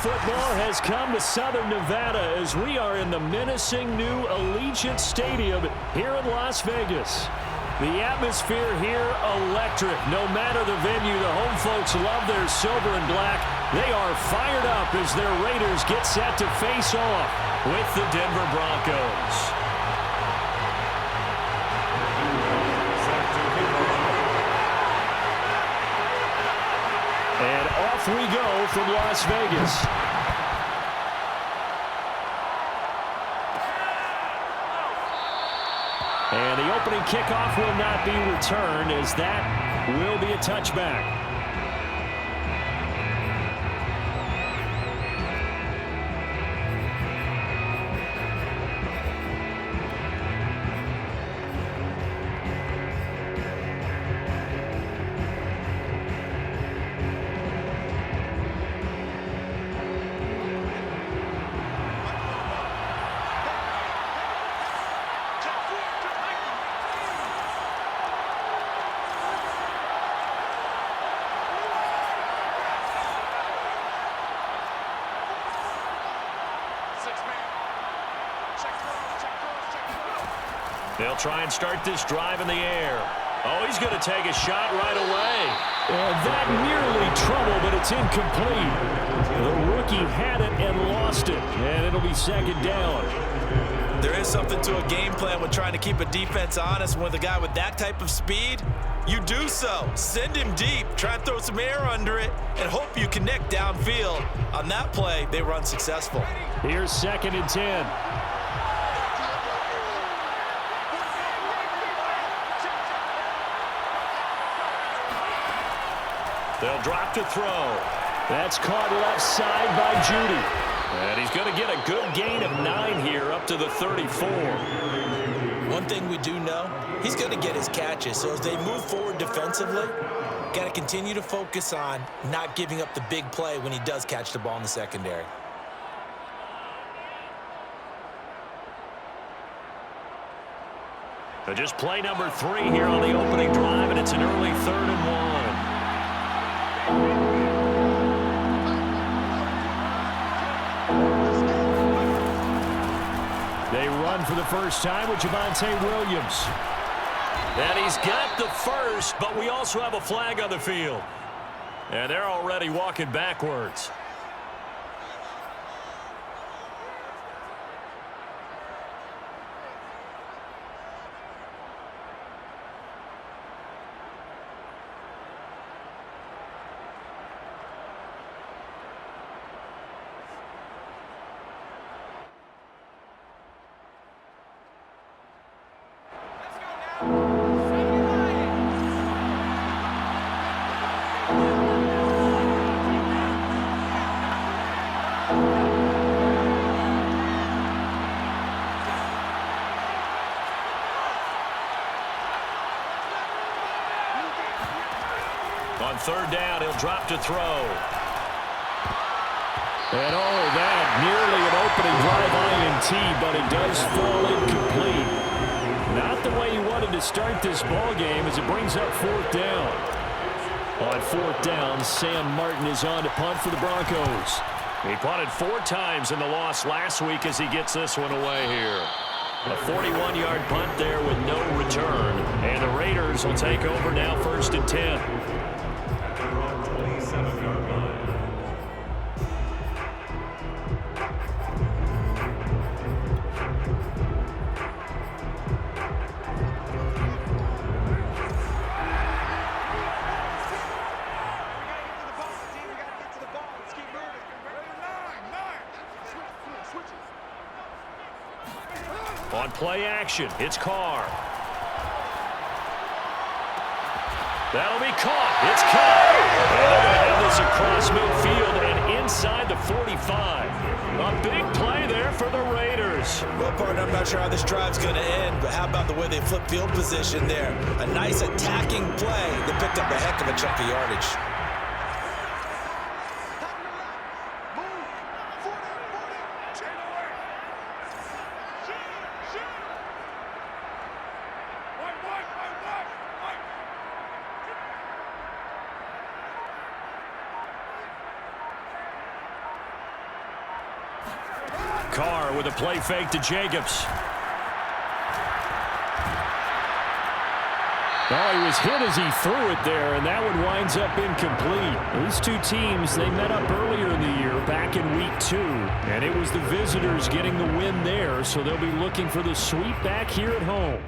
football has come to Southern Nevada as we are in the menacing new Allegiant Stadium here in Las Vegas. The atmosphere here electric. No matter the venue, the home folks love their silver and black. They are fired up as their Raiders get set to face off with the Denver Broncos. And off we go from Las Vegas. And the opening kickoff will not be returned as that will be a touchback. They'll try and start this drive in the air. Oh, he's going to take a shot right away. And that nearly trouble, but it's incomplete. The rookie had it and lost it, and it'll be second down. There is something to a game plan with trying to keep a defense honest. With a guy with that type of speed, you do so. Send him deep, try and throw some air under it, and hope you connect downfield. On that play, they were unsuccessful. Here's 2nd and 10. They'll drop to throw. That's caught left side by Judy. And he's going to get a good gain of 9 here up to the 34. One thing we do know, he's going to get his catches. So as they move forward defensively, got to continue to focus on not giving up the big play when he does catch the ball in the secondary. So just play number 3 here on the opening drive, and it's an early 3rd and 1. They run for the first time with Javonte Williams. And he's got the first, but we also have a flag on the field. And they're already walking backwards. On 3rd down, he'll drop to throw. And oh, that nearly an opening drive INT, but it does fall incomplete. Not the way he wanted to start this ball game as it brings up 4th down. On 4th down, Sam Martin is on to punt for the Broncos. He punted 4 times in the loss last week as he gets this one away here. A 41-yard punt there with no return. And the Raiders will take over now 1st and 10. On play action, it's Carr. That'll be caught. It's caught. And they're going to have this across midfield and inside the 45. A big play there for the Raiders. Well, partner, I'm not sure how this drive's going to end, but how about the way they flip field position there? A nice attacking play that picked up a heck of a chunk of yardage. Carr with a play fake to Jacobs. Oh, he was hit as he threw it there, and that one winds up incomplete. These two teams, they met up earlier in the year, back in week 2, and it was the visitors getting the win there, so they'll be looking for the sweep back here at home.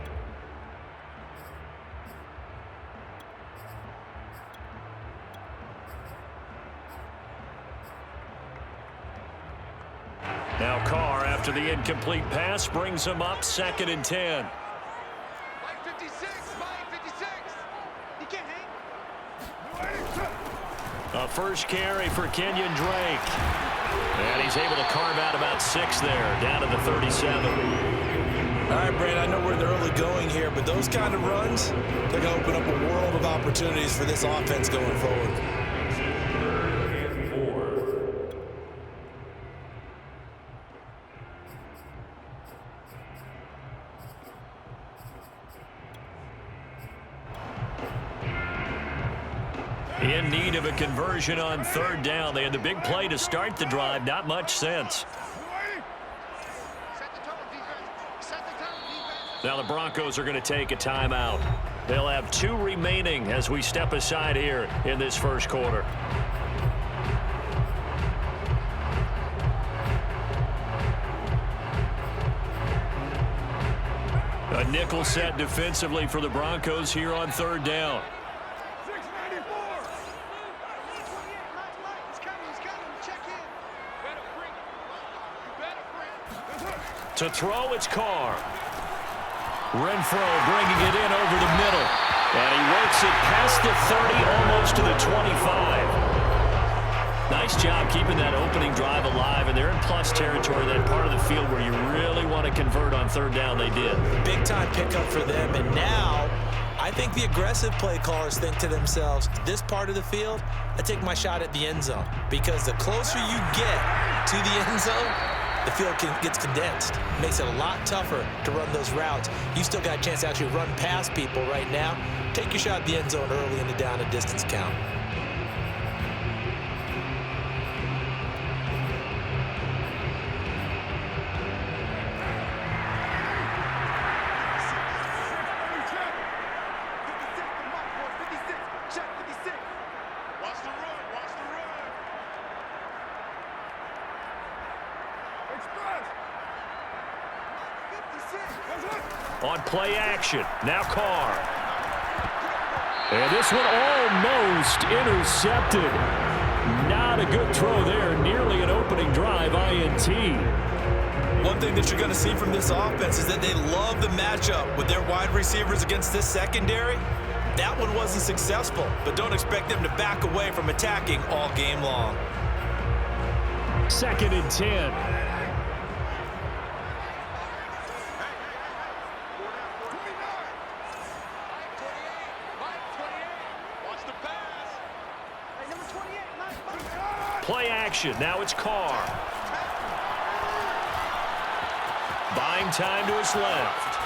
Now Carr, after the incomplete pass, brings him up 2nd and 10. A first carry for Kenyon Drake. And he's able to carve out about 6 there, down to the 37. All right, Brandon, I know we're in the early going here, but those kind of runs, they're going to open up a world of opportunities for this offense going forward. In need of a conversion on 3rd down. They had the big play to start the drive. Not much sense. Now the Broncos are going to take a timeout. They'll have 2 remaining as we step aside here in this first quarter. A nickel set defensively for the Broncos here on 3rd down. To throw, it's Carr. Renfro bringing it in over the middle. And he works it past the 30, almost to the 25. Nice job keeping that opening drive alive. And they're in plus territory, that part of the field where you really want to convert on 3rd down. They did. Big time pickup for them. And now I think the aggressive play callers think to themselves, this part of the field, I take my shot at the end zone. Because the closer you get to the end zone, the field gets condensed. Makes it a lot tougher to run those routes. You still got a chance to actually run past people right now. Take your shot at the end zone early in the down and distance count. On play action, now Carr. And this one almost intercepted. Not a good throw there, nearly an opening drive INT. One thing that you're going to see from this offense is that they love the matchup with their wide receivers against this secondary. That one wasn't successful, but don't expect them to back away from attacking all game long. 2nd and 10. Play action. Now it's Carr. Buying time to his left.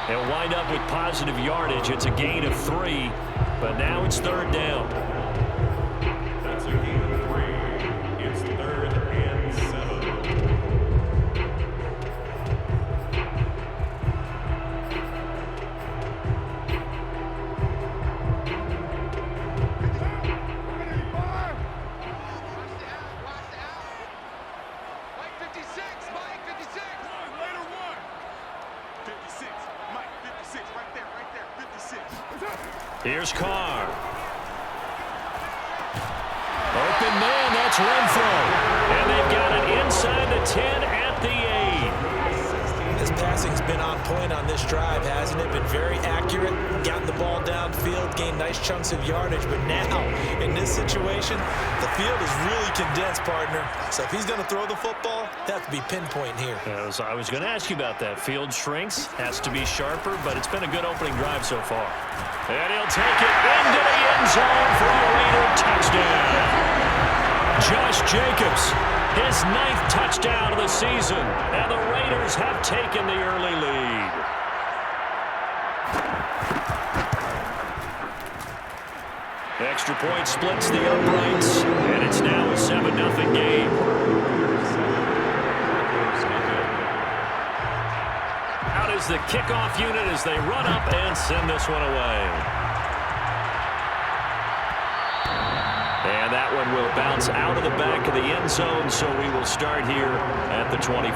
They'll wind up with positive yardage. It's a gain of 3, but now it's 3rd down. That's a gain of 3. It's 3rd and 7. Here's Carr. Open man, that's Renfro. And they've got it inside the 10 at the 8. This passing's been on point on this drive, hasn't it? Been very accurate, gotten the ball downfield, gained nice chunks of yardage. But now, in this situation, the field is really condensed, partner. So if he's going to throw the football, that to be pinpoint here. I was going to ask you about that. Field shrinks, has to be sharper, but it's been a good opening drive so far. And he'll take it into the end zone for a leader touchdown. Josh Jacobs, his 9th touchdown of the season, and the Raiders have taken the early lead. Extra point splits the uprights, and it's now a 7-0 game. is the kickoff unit as they run up and send this one away. And that one will bounce out of the back of the end zone, so we will start here at the 25.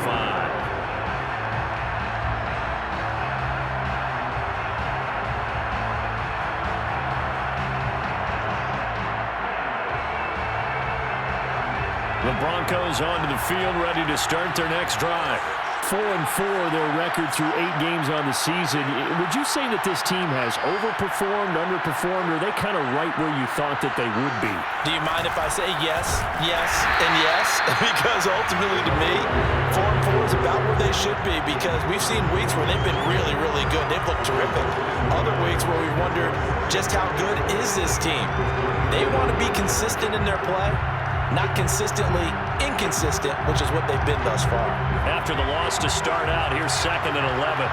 The Broncos onto the field, ready to start their next drive. 4-4, their record through 8 games on the season. Would you say that this team has overperformed, underperformed, or are they kind of right where you thought that they would be? Do you mind if I say yes, yes, and yes? Because ultimately to me, 4-4 is about where they should be, because we've seen weeks where they've been really, really good. They've looked terrific. Other weeks where we've wondered just how good is this team. They want to be consistent in their play. Not consistently inconsistent, which is what they've been thus far. After the loss to start out, here's 2nd and 11.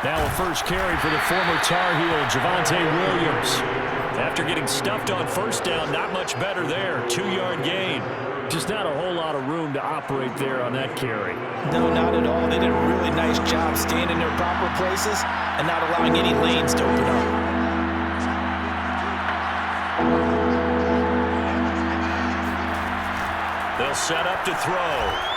Now a first carry for the former Tar Heel, Javonte Williams. After getting stuffed on first down, not much better there. 2-yard gain. Just not a whole lot of room to operate there on that carry. No, not at all. They did a really nice job staying in their proper places and not allowing any lanes to open up. They'll set up to throw.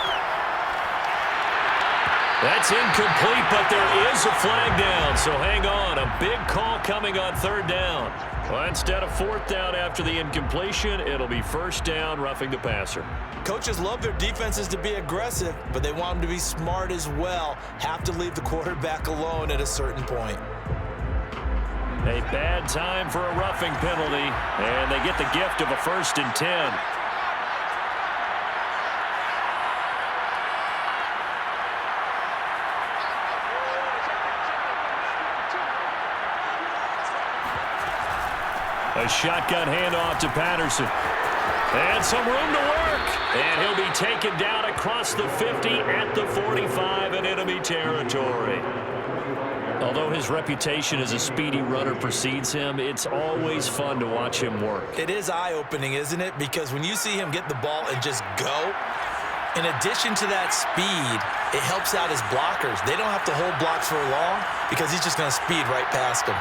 That's incomplete, but there is a flag down, so hang on. A big call coming on 3rd down. Well, instead of 4th down after the incompletion, it'll be 1st down, roughing the passer. Coaches love their defenses to be aggressive, but they want them to be smart as well. Have to leave the quarterback alone at a certain point. A bad time for a roughing penalty, and they get the gift of a 1st and 10. A shotgun handoff to Patterson. And some room to work. And he'll be taken down across the 50 at the 45 in enemy territory. Although his reputation as a speedy runner precedes him, it's always fun to watch him work. It is eye-opening, isn't it? Because when you see him get the ball and just go, in addition to that speed, it helps out his blockers. They don't have to hold blocks for long because he's just going to speed right past them.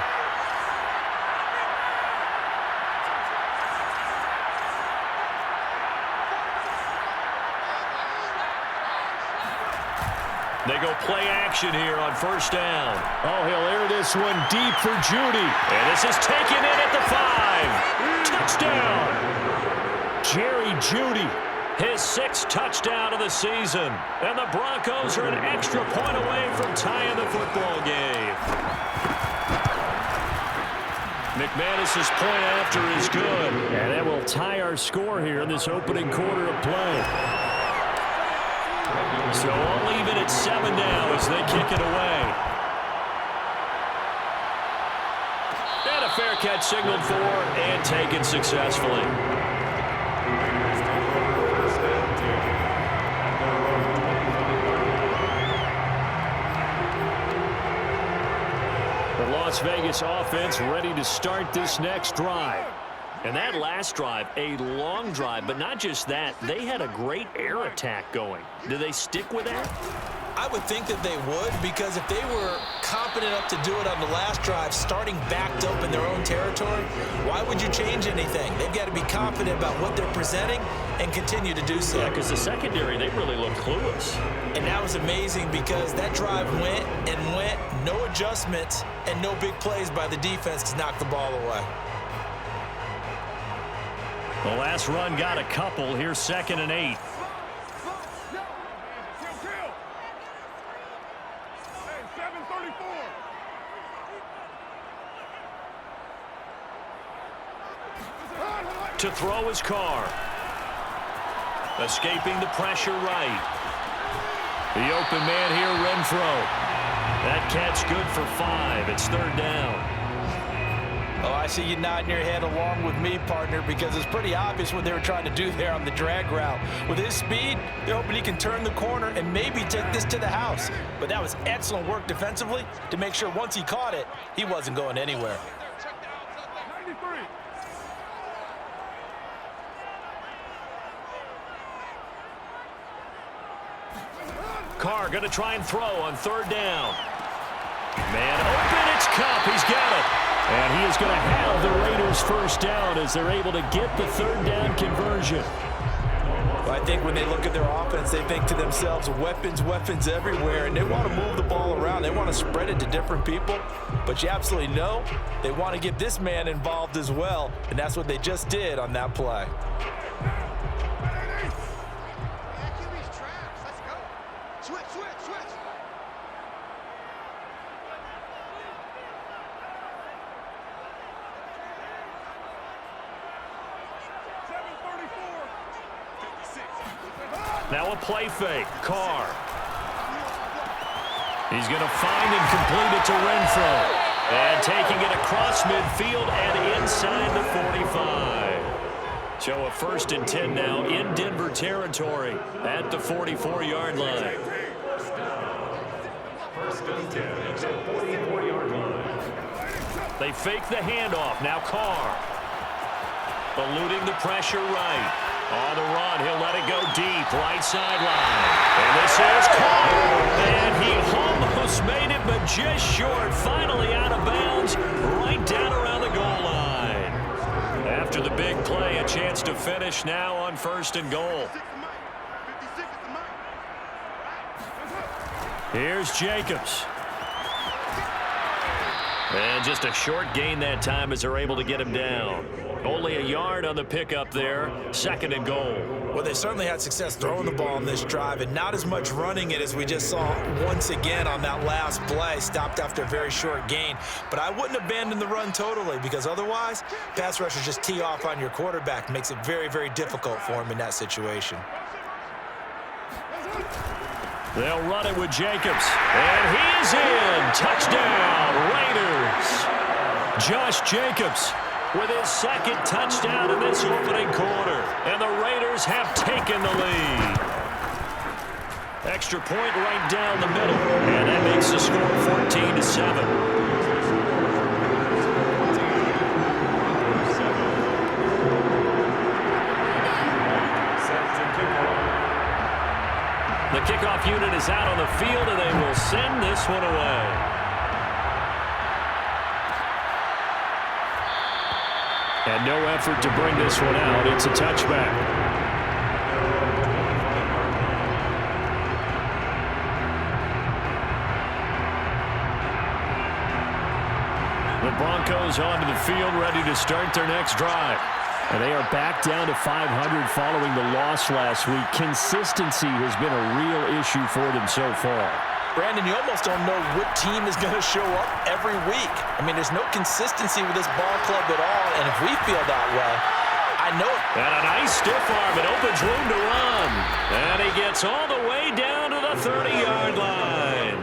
They go play action here on 1st down. Oh, he'll air this one deep for Judy. And this is taken in at the 5. Touchdown. Jerry Judy, his 6th touchdown of the season. And the Broncos are an extra point away from tying the football game. McManus's point after is good. And that will tie our score here in this opening quarter of play. So I'll leave it at 7 now as they kick it away. And a fair catch signaled for and taken successfully. The Las Vegas offense ready to start this next drive. And that last drive, a long drive, but not just that. They had a great air attack going. Do they stick with that? I would think that they would, because if they were competent enough to do it on the last drive, starting backed up in their own territory, why would you change anything? They've got to be confident about what they're presenting and continue to do so. Yeah, because the secondary, they really look clueless. And that was amazing because that drive went and went, no adjustments, and no big plays by the defense to knock the ball away. The last run got a couple. Here's 2nd and 8. To throw his Carr. Escaping the pressure right. The open man here, Renfro. That catch good for 5. It's 3rd down. Oh, I see you nodding your head along with me, partner, because it's pretty obvious what they were trying to do there on the drag route. With his speed, they're hoping he can turn the corner and maybe take this to the house. But that was excellent work defensively to make sure once he caught it, he wasn't going anywhere. Carr going to try and throw on third down. Man open, it's Cup. He's got it. And he is going to have the Raiders first down as they're able to get the third down conversion. Well, I think when they look at their offense, they think to themselves, weapons, weapons everywhere, and they want to move the ball around. They want to spread it to different people, but you absolutely know they want to get this man involved as well, and that's what they just did on that play. Now a play fake. Carr. He's going to find and complete it to Renfro. And taking it across midfield and inside the 45. So a 1st and 10 now in Denver territory at the 44-yard line. 1st and 10 at the 44-yard line. They fake the handoff. Now Carr. Eluding the pressure right. On the run, he'll let it go deep, right sideline. And this is Carr. And he almost made it, but just short. Finally out of bounds, right down around the goal line. After the big play, a chance to finish now on 1st and goal. Here's Jacobs. And just a short gain that time as they're able to get him down. Only a yard on the pickup there. 2nd and goal. Well, they certainly had success throwing the ball in this drive, and not as much running it as we just saw once again on that last play. Stopped after a very short gain. But I wouldn't abandon the run totally, because otherwise, pass rushers just tee off on your quarterback. Makes it very, very difficult for him in that situation. They'll run it with Jacobs. And he's in. Touchdown, Raiders. Josh Jacobs with his 2nd touchdown in this opening quarter. And the Raiders have taken the lead. Extra point right down the middle. And that makes the score 14-7. The kickoff unit is out on the field, and they will send this one away. And no effort to bring this one out. It's a touchback. The Broncos onto the field, ready to start their next drive. And they are back down to 500 following the loss last week. Consistency has been a real issue for them so far. Brandon, you almost don't know what team is going to show up every week. I mean, there's no consistency with this ball club at all, and if we feel that way, I know it. And a nice stiff arm. It opens room to run. And he gets all the way down to the 30-yard line.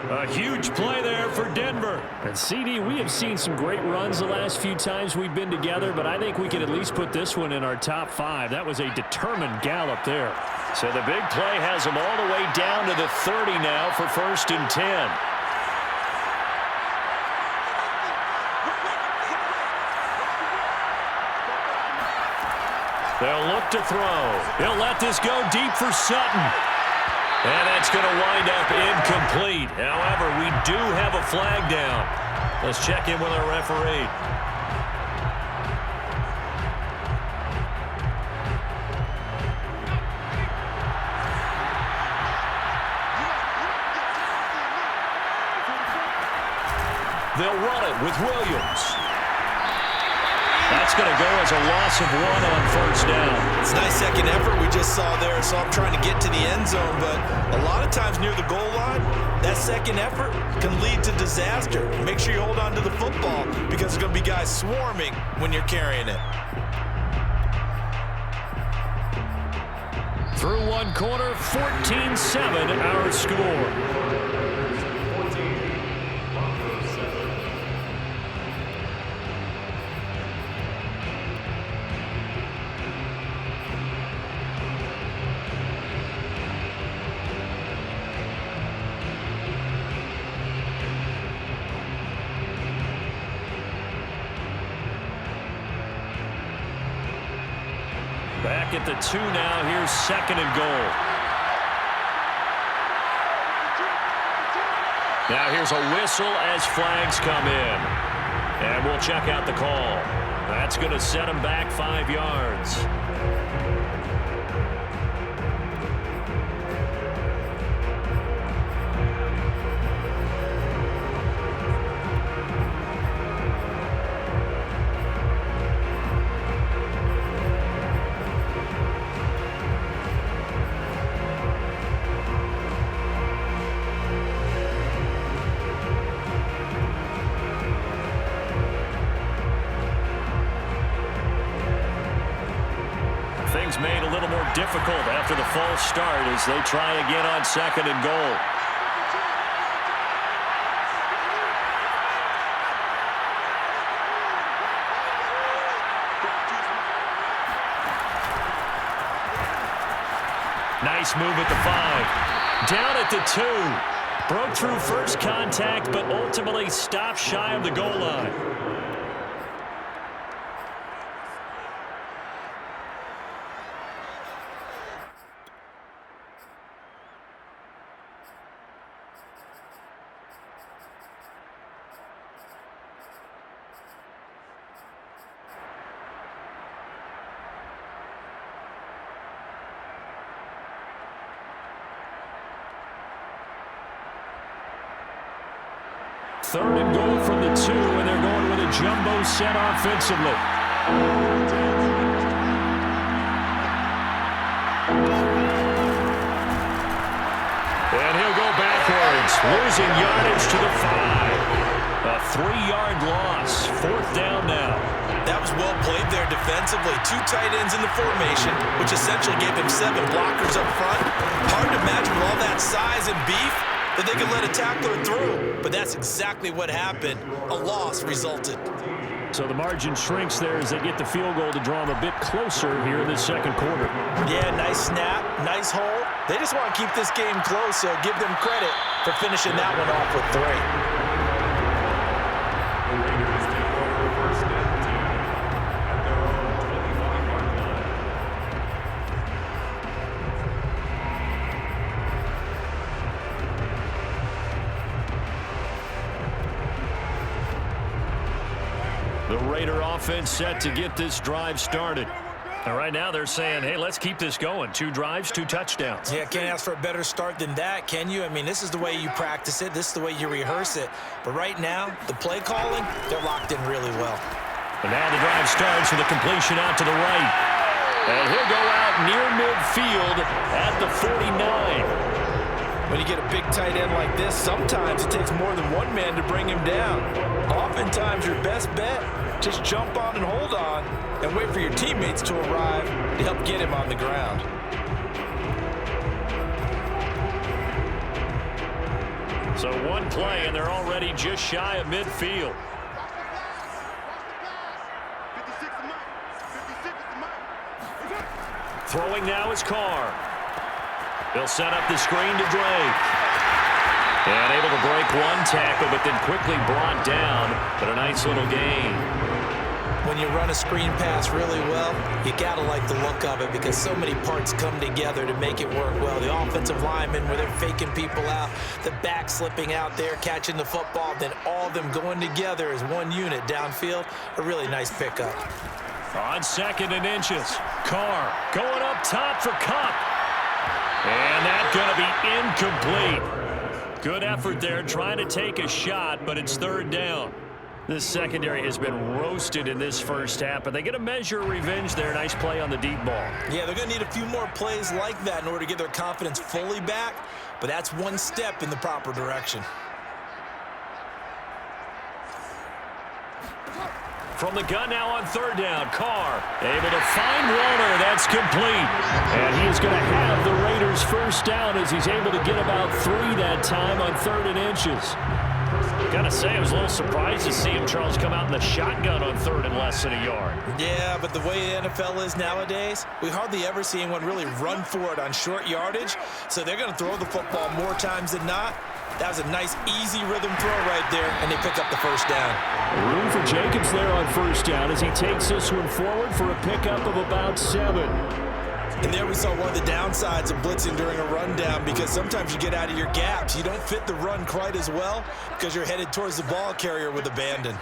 A huge play there for Denver. And CD, we have seen some great runs the last few times we've been together, but I think we can at least put this one in our top 5. That was a determined gallop there. So the big play has them all the way down to the 30 now for 1st and 10. They'll look to throw. He'll let this go deep for Sutton. And that's going to wind up incomplete. However, we do have a flag down. Let's check in with our referee. They'll run it with Williams. That's going to go as a loss of 1 on 1st down. It's a nice 2nd effort we just saw there, so I'm trying to get to the end zone, but a lot of times near the goal line, that 2nd effort can lead to disaster. Make sure you hold on to the football because there's going to be guys swarming when you're carrying it. Through one quarter, 14-7 our score. Back at the 2 now. Here's 2nd and goal. Now here's a whistle as flags come in. And we'll check out the call. That's going to set him back 5 yards. Things made a little more difficult after the false start as they try again on 2nd and goal. Nice move at the 5. Down at the 2. Broke through first contact, but ultimately stopped shy of the goal line. Third and goal from the 2, and they're going with a jumbo set offensively. And he'll go backwards, losing yardage to the 5. A 3-yard loss, 4th down now. That was well played there defensively. 2 tight ends in the formation, which essentially gave him 7 blockers up front. Hard to imagine with all that size and beef that they could let a tackler through. But that's exactly what happened. A loss resulted. So the margin shrinks there as they get the field goal to draw them a bit closer here in this 2nd quarter. Yeah, nice snap, nice hold. They just want to keep this game close, so give them credit for finishing that one off with 3. The Raiders take over 1st and 10 at their own 25-yard line. The Raider offense set to get this drive started. And right now they're saying, hey, let's keep this going. 2 drives, 2 touchdowns. Yeah, can't ask for a better start than that, can you? I mean, this is the way you practice it. This is the way you rehearse it. But right now, the play calling, they're locked in really well. And now the drive starts with a completion out to the right. And he'll go out near midfield at the 49. When you get a big tight end like this, sometimes it takes more than one man to bring him down. Oftentimes, your best bet, just jump on and hold on and wait for your teammates to arrive to help get him on the ground. So 1 play, and they're already just shy of midfield. Throwing now is Carr. They'll set up the screen to Drake. And able to break 1 tackle, but then quickly brought down. But a nice little gain. When you run a screen pass really well, you got to like the look of it because so many parts come together to make it work well. The offensive linemen, where they're faking people out, the back slipping out there, catching the football, then all of them going together as one unit downfield. A really nice pickup. On 2nd and inches, Carr going up top for Cup. And that's going to be incomplete. Good effort there trying to take a shot, but it's 3rd down. This secondary has been roasted in this first half, but they get a measure of revenge there. Nice play on the deep ball. Yeah, they're going to need a few more plays like that in order to get their confidence fully back, but that's 1 step in the proper direction. From the gun now on 3rd down, Carr able to find Warner. That's complete. And he is going to have the Raiders' first down as he's able to get about 3 that time on 3rd and inches. Gotta say, I was a little surprised to see him, Charles, come out in the shotgun on 3rd and less than a yard. Yeah, but the way the NFL is nowadays, we hardly ever see anyone really run for it on short yardage. So they're going to throw the football more times than not. That was a nice, easy rhythm throw right there, and they pick up the first down. Room for Jacobs there on 1st down as he takes this one forward for a pickup of about 7. And there we saw one of the downsides of blitzing during a rundown, because sometimes you get out of your gaps. You don't fit the run quite as well because you're headed towards the ball carrier with abandon.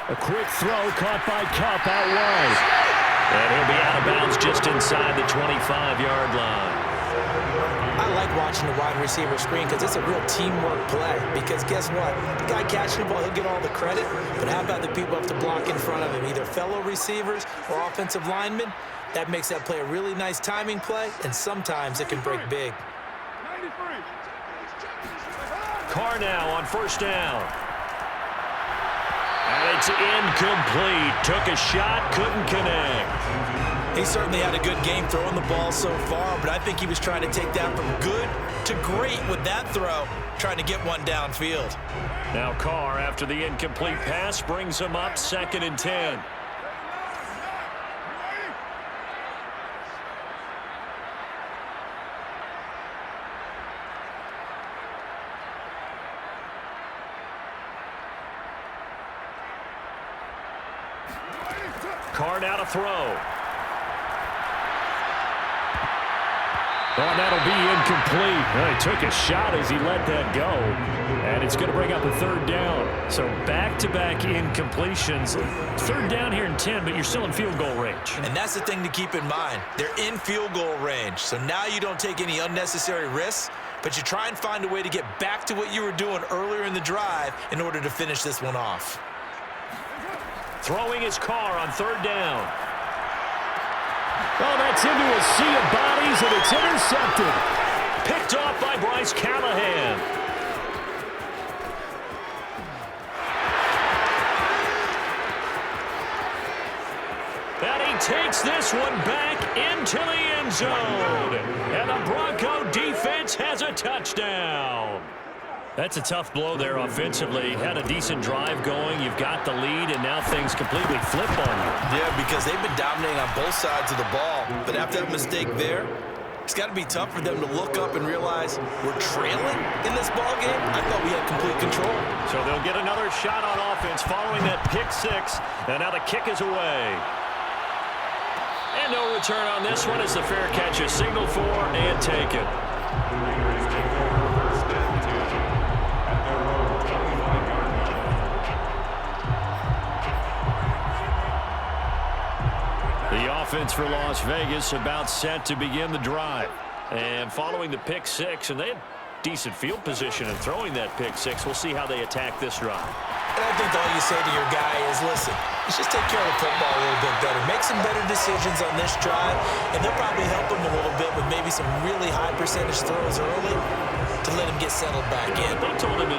A quick throw caught by Kupp out wide. And he'll be out of bounds just inside the 25-yard line. I like watching the wide receiver screen because it's a real teamwork play. Because guess what? The guy catching the ball, he'll get all the credit. But how about the people up to block in front of him, either fellow receivers or offensive linemen? That makes that play a really nice timing play, and sometimes it can break big. Carr now on first down. And it's incomplete. Took a shot, couldn't connect. He certainly had a good game throwing the ball so far, but I think he was trying to take that from good to great with that throw, trying to get one downfield. Now Carr, after the incomplete pass, brings him up 2nd and 10. Carr now to throw. Oh, that'll be incomplete. Well, he took a shot as he let that go. And it's going to bring up a 3rd down. So back-to-back incompletions. 3rd down here in 10, but you're still in field goal range. And that's the thing to keep in mind. They're in field goal range. So now you don't take any unnecessary risks, but you try and find a way to get back to what you were doing earlier in the drive in order to finish this one off. Throwing his Carr on 3rd down. Oh, that's into a sea of bodies, and it's intercepted. Picked off by Bryce Callahan. And he takes this one back into the end zone. And the Bronco defense has a touchdown. That's a tough blow there offensively. Had a decent drive going. You've got the lead, and now things completely flip on you. Yeah, because they've been dominating on both sides of the ball. But after that mistake there, it's got to be tough for them to look up and realize we're trailing in this ball game. I thought we had complete control. So they'll get another shot on offense following that pick 6. And now the kick is away. And no return on this one as the fair catch is signaled for and taken. The offense for Las Vegas about set to begin the drive. And following the pick 6, and they had decent field position in throwing that pick 6. We'll see how they attack this drive. And I think all you say to your guy is, listen, let's just take care of the football a little bit better. Make some better decisions on this drive, and they'll probably help him a little bit with maybe some really high percentage throws early to let him get settled back in.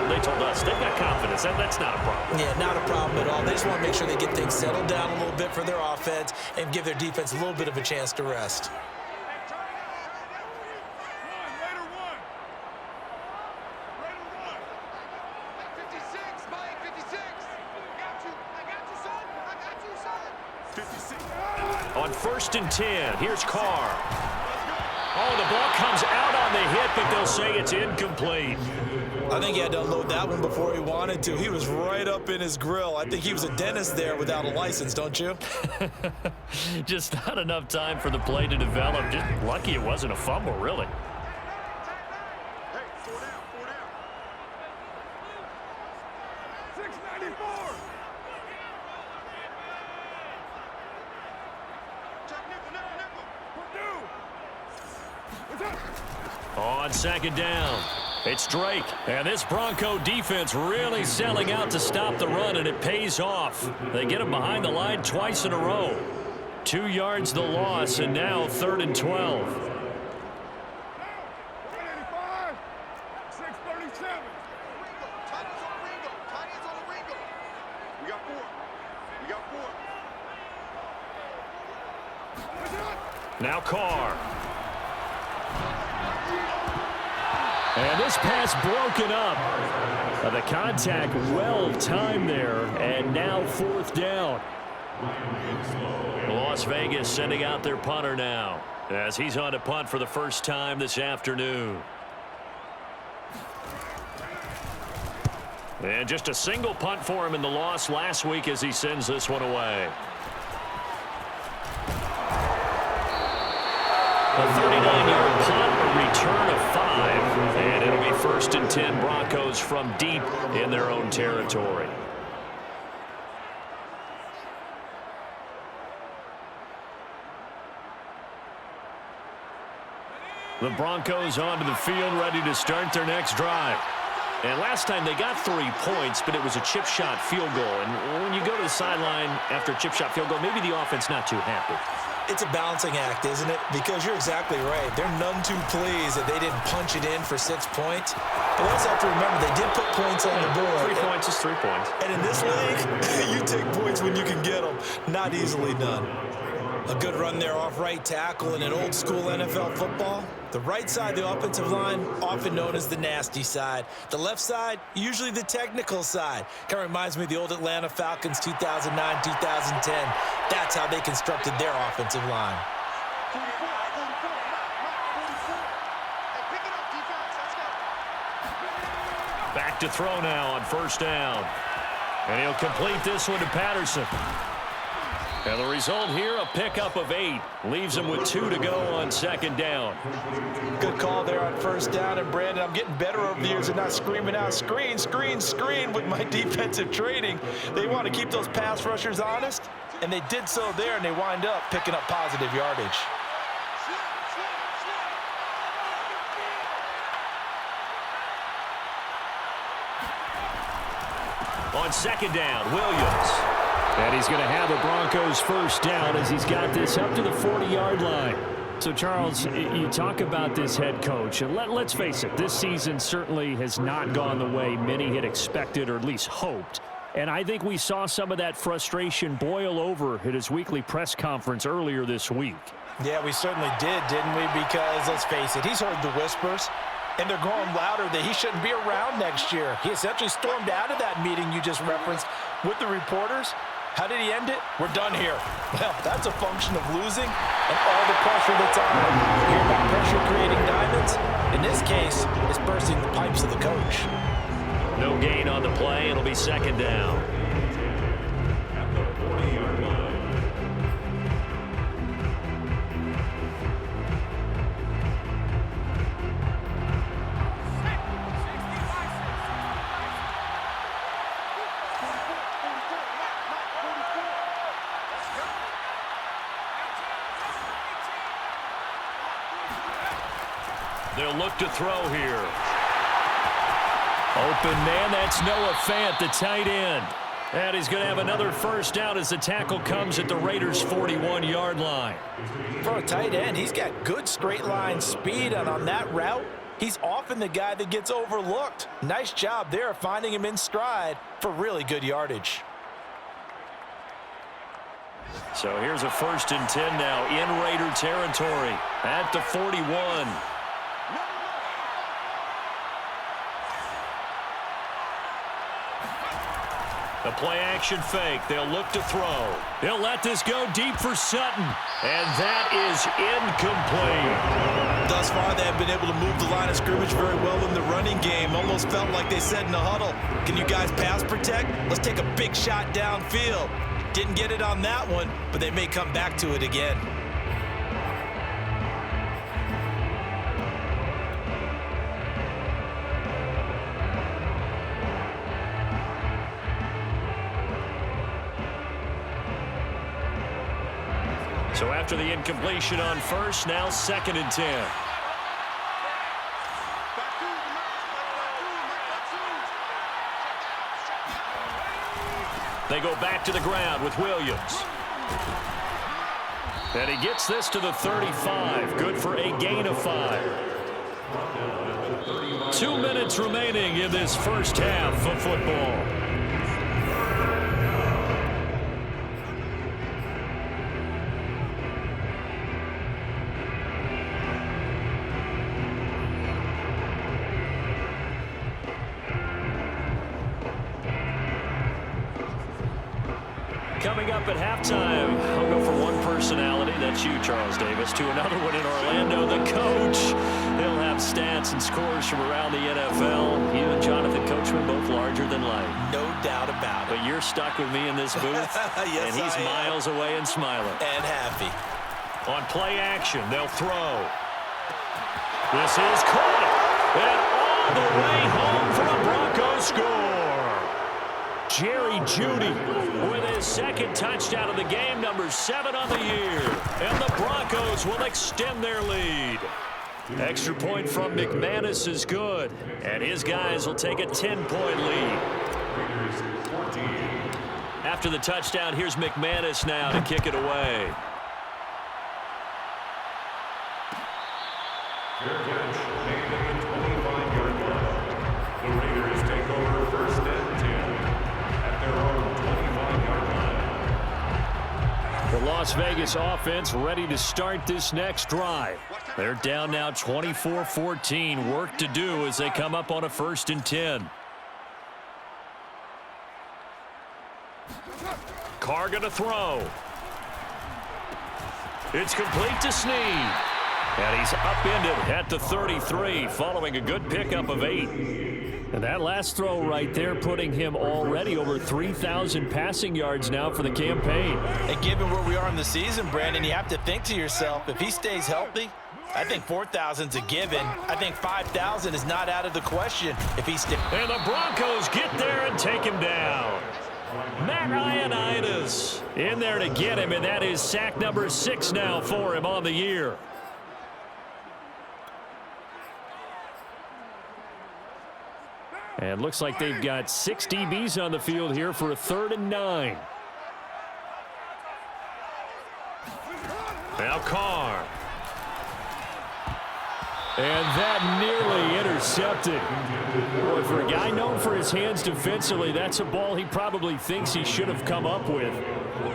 They told us they've got confidence. That's not a problem. Yeah, not a problem at all. They just want to make sure they get things settled down a little bit for their offense and give their defense a little bit of a chance to rest. On 1st and 10, here's Carr. Oh, the ball comes out on the hit, but they'll say it's incomplete. I think he had to unload that one before he wanted to. He was right up in his grill. I think he was a dentist there without a license, don't you? Just not enough time for the play to develop. Just lucky it wasn't a fumble, really. On 2nd down, it's Drake. And this Bronco defense really selling out to stop the run, and it pays off. They get him behind the line twice in a row. 2 yards the loss, and now 3rd and 12. Now Carr. And this pass broken up. The contact well timed there, and now 4th down. Las Vegas sending out their punter now as he's on to punt for the first time this afternoon. And just a single punt for him in the loss last week as he sends this one away. A 39-yard punt, a return of 5, and it'll be 1st and 10 Broncos from deep in their own territory. The Broncos onto the field, ready to start their next drive. And last time they got 3 points, but it was a chip shot field goal. And when you go to the sideline after a chip shot field goal, maybe the offense not too happy. It's a balancing act, isn't it? Because you're exactly right. They're none too pleased that they didn't punch it in for 6 points. But we also have to remember they did put points on the board. 3 points is 3 points. And in this league, you take points when you can get them. Not easily done. A good run there off right tackle in an old school NFL football. The right side, the offensive line, often known as the nasty side. The left side, usually the technical side. Kind of reminds me of the old Atlanta Falcons 2009, 2010. That's how they constructed their offensive line. Back to throw now on 1st down. And he'll complete this one to Patterson. And the result here, a pickup of 8. Leaves him with 2 to go on 2nd down. Good call there on 1st down. And, Brandon, I'm getting better over the years and not screaming out, screen, screen, screen with my defensive training. They want to keep those pass rushers honest, and they did so there, and they wind up picking up positive yardage. On 2nd down, Williams. And he's going to have the Broncos 1st down as he's got this up to the 40-yard line. So, Charles, you talk about this head coach, and let's face it, this season certainly has not gone the way many had expected or at least hoped. And I think we saw some of that frustration boil over at his weekly press conference earlier this week. Yeah, we certainly did, didn't we? Because, let's face it, he's heard the whispers, and they're growing louder that he shouldn't be around next year. He essentially stormed out of that meeting you just referenced with the reporters. How did he end it? We're done here. Well, that's a function of losing and all the pressure that's on him. You hear about pressure creating diamonds? In this case, it's bursting the pipes of the coach. No gain on the play. It'll be 2nd down. At the 40-yard line. They'll look to throw here. Open man, that's Noah Fant, the tight end. And he's going to have another 1st down as the tackle comes at the Raiders' 41-yard line. For a tight end, he's got good straight line speed, and on that route, he's often the guy that gets overlooked. Nice job there finding him in stride for really good yardage. So here's a 1st and 10 now in Raider territory at the 41. The play-action fake. They'll look to throw. They'll let this go deep for Sutton. And that is incomplete. Thus far, they have been able to move the line of scrimmage very well in the running game. Almost felt like they said in the huddle, can you guys pass protect? Let's take a big shot downfield. Didn't get it on that one, but they may come back to it again. So after the incompletion on 1st, now 2nd and 10. They go back to the ground with Williams. And he gets this to the 35. Good for a gain of 5. 2 minutes remaining in this 1st half of football. Coming up at halftime, I'll go from one personality, that's you, Charles Davis, to another one in Orlando, the coach. He'll have stats stats and scores from around the NFL. You and Jonathan Coachman both larger than life. No doubt about it. But you're stuck with me in this booth, yes, and he's miles away and smiling. And happy. On play action, they'll throw. This is caught. And all the way home for a Broncos score. Jerry Jeudy with his second touchdown of the game, number 7 on the year. And the Broncos will extend their lead. Extra point from McManus is good. And his guys will take a 10-point lead. After the touchdown, here's McManus now to kick it away. Fair catch made at the 25-yard line. The Raiders take over first and 10 at their own 25-yard line. The Las Vegas offense ready to start this next drive. They're down now 24-14. Work to do as they come up on a 1st and 10. Carr gonna throw. It's complete to Snead. And he's upended at the 33 following a good pickup of 8. And that last throw right there putting him already over 3,000 passing yards now for the campaign. And given where we are in the season, Brandon, you have to think to yourself, if he stays healthy, I think 4,000's a given. I think 5,000 is not out of the question if he stays. And the Broncos get there and take him down. Matt Ioannidis in there to get him, and that is sack number 6 now for him on the year. And looks like they've got 6 DBs on the field here for a 3rd and 9. Now Carr. And that nearly intercepted. Boy, for a guy known for his hands defensively, that's a ball he probably thinks he should have come up with.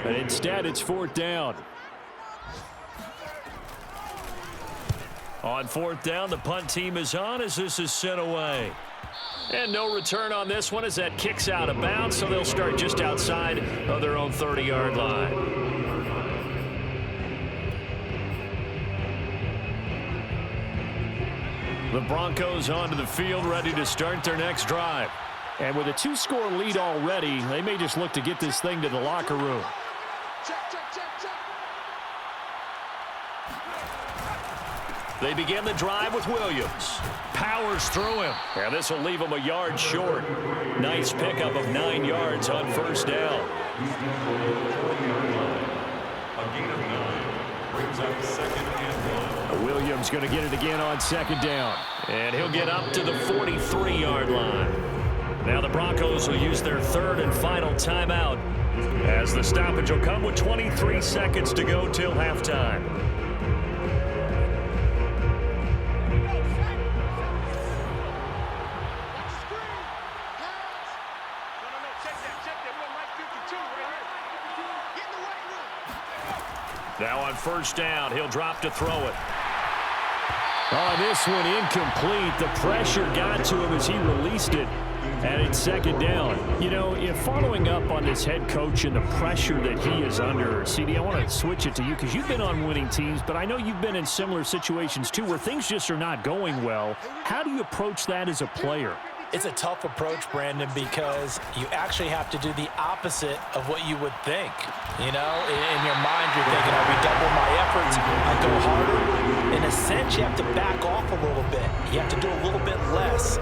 But instead, it's 4th down. On 4th down, the punt team is on as this is sent away. And no return on this one as that kicks out of bounds, so they'll start just outside of their own 30-yard line. The Broncos onto the field, ready to start their next drive. And with a 2-score lead already, they may just look to get this thing to the locker room. They begin the drive with Williams. Powers through him. And this will leave him a yard short. Nice pickup of 9 yards on 1st down. A gain of 9 brings up 2nd and 1. Williams going to get it again on 2nd down. And he'll get up to the 43-yard line. Now the Broncos will use their 3rd and final timeout as the stoppage will come with 23 seconds to go till halftime. Now on 1st down, he'll drop to throw it. Oh, this one incomplete. The pressure got to him as he released it. And it's 2nd down. You know, if following up on this head coach and the pressure that he is under, CD, I want to switch it to you because you've been on winning teams, but I know you've been in similar situations too where things just are not going well. How do you approach that as a player? It's a tough approach, Brandon, because you actually have to do the opposite of what you would think. You know, in your mind, you're thinking, I redouble my efforts, I go harder. In a sense, you have to back off a little bit. You have to do a little bit less.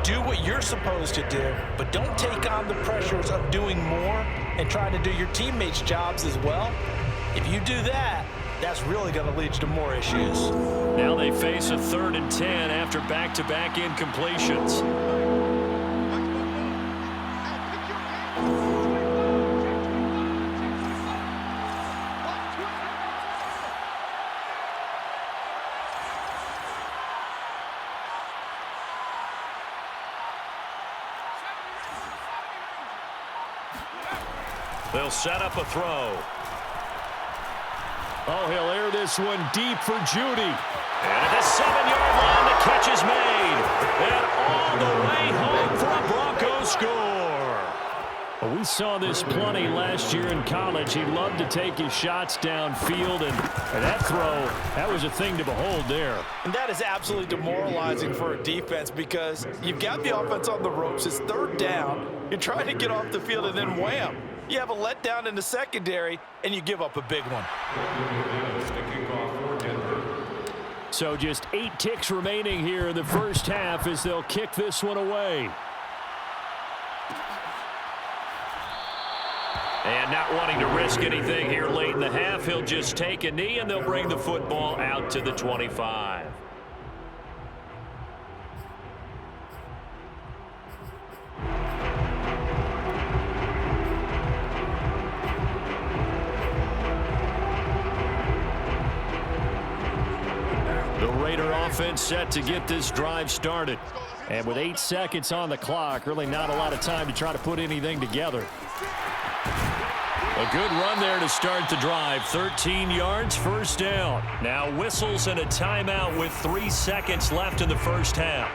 Do what you're supposed to do, but don't take on the pressures of doing more and trying to do your teammates' jobs as well. If you do that, that's really going to lead to more issues. Now they face a 3rd and 10 after back-to-back incompletions. They'll set up a throw. Oh, he'll air this one deep for Jeudy. And at the 7-yard line, the catch is made. And all the way home for a Broncos score. We saw this plenty last year in college. He loved to take his shots downfield, and that throw, that was a thing to behold there. And that is absolutely demoralizing for a defense because you've got the offense on the ropes. It's third down. You're trying to get off the field, and then wham, you have a letdown in the secondary, and you give up a big one. So just 8 ticks remaining here in the first half as they'll kick this one away. And not wanting to risk anything here late in the half, he'll just take a knee, and they'll bring the football out to the 25. The Raider offense set to get this drive started. And with 8 seconds on the clock, really not a lot of time to try to put anything together. A good run there to start the drive. 13 yards, first down. Now whistles and a timeout with 3 seconds left in the first half.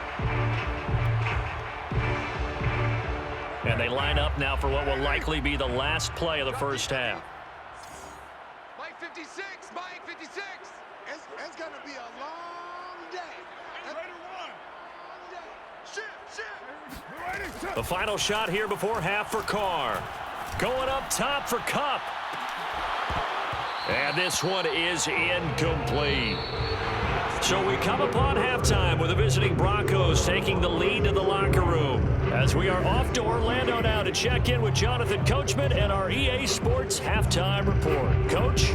And they line up now for what will likely be the last play of the first half. Mike 56, Mike 56. It's going to be a long day. Shift. The final shot here before half for Carr. Going up top for Cup. And this one is incomplete. So we come upon halftime with the visiting Broncos taking the lead to the locker room. As we are off to Orlando now to check in with Jonathan Coachman and our EA Sports halftime report. Coach?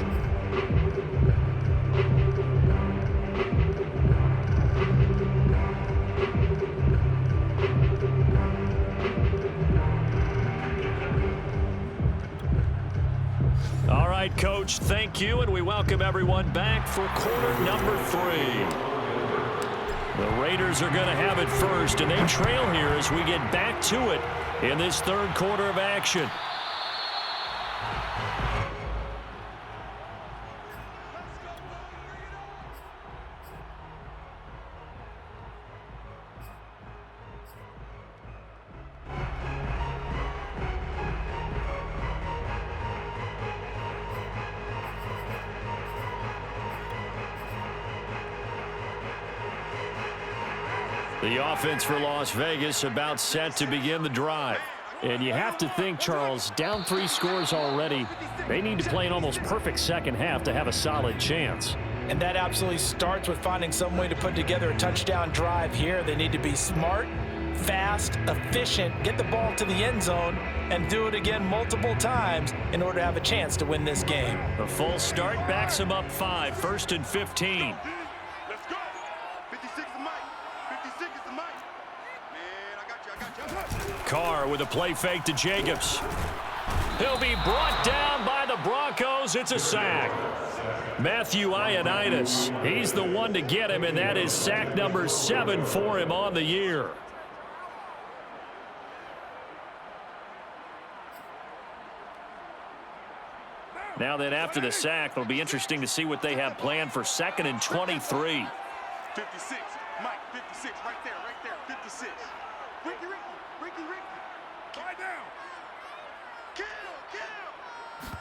All right, Coach, thank you, and we welcome everyone back for quarter number 3. The Raiders are going to have it first, and they trail here as we get back to it in this third quarter of action. The offense for Las Vegas about set to begin the drive. And you have to think, Charles, down 3 scores already. They need to play an almost perfect second half to have a solid chance. And that absolutely starts with finding some way to put together a touchdown drive here. They need to be smart, fast, efficient, get the ball to the end zone, and do it again multiple times in order to have a chance to win this game. The full start backs them up 5, 1st and 15. Carr with a play fake to Jacobs. He'll be brought down by the Broncos. It's a sack. Matthew Ioannidis, he's the one to get him, and that is sack number 7 for him on the year. Now then, after the sack, it'll be interesting to see what they have planned for 2nd and 23. 56, Mike, 56, right there, 56. Ricky. Lie down. Kill.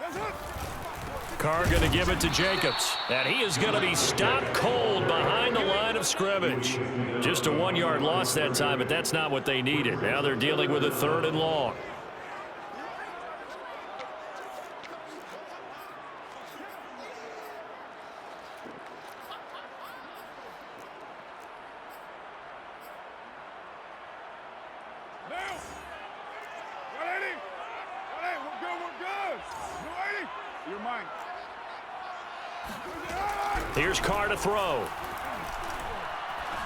That's it. Carr going to give it to Jacobs. And he is going to be stopped cold behind the line of scrimmage. Just a 1-yard loss that time, but that's not what they needed. Now they're dealing with a 3rd and long. Here's Carr to throw.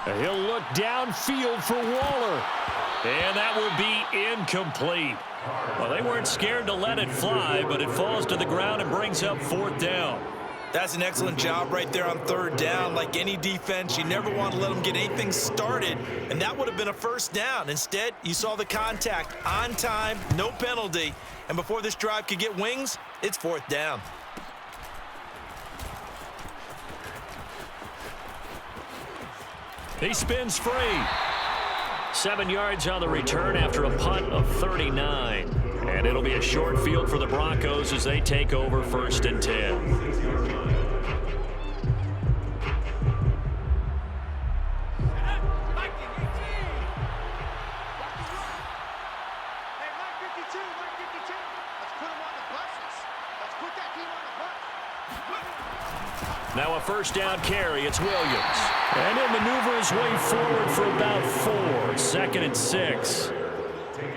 He'll look downfield for Waller. And that would be incomplete. Well, they weren't scared to let it fly, but it falls to the ground and brings up 4th down. That's an excellent job right there on 3rd down. Like any defense, you never want to let them get anything started, and that would have been a 1st down. Instead, you saw the contact on time, no penalty, and before this drive could get wings, it's 4th down. He spins free. 7 yards on the return after a punt of 39. And And it'll be a short field for the Broncos as they take over 1st and 10. Now a 1st down carry. It's Williams. And he'll maneuver his way forward for about 4. 2nd and 6.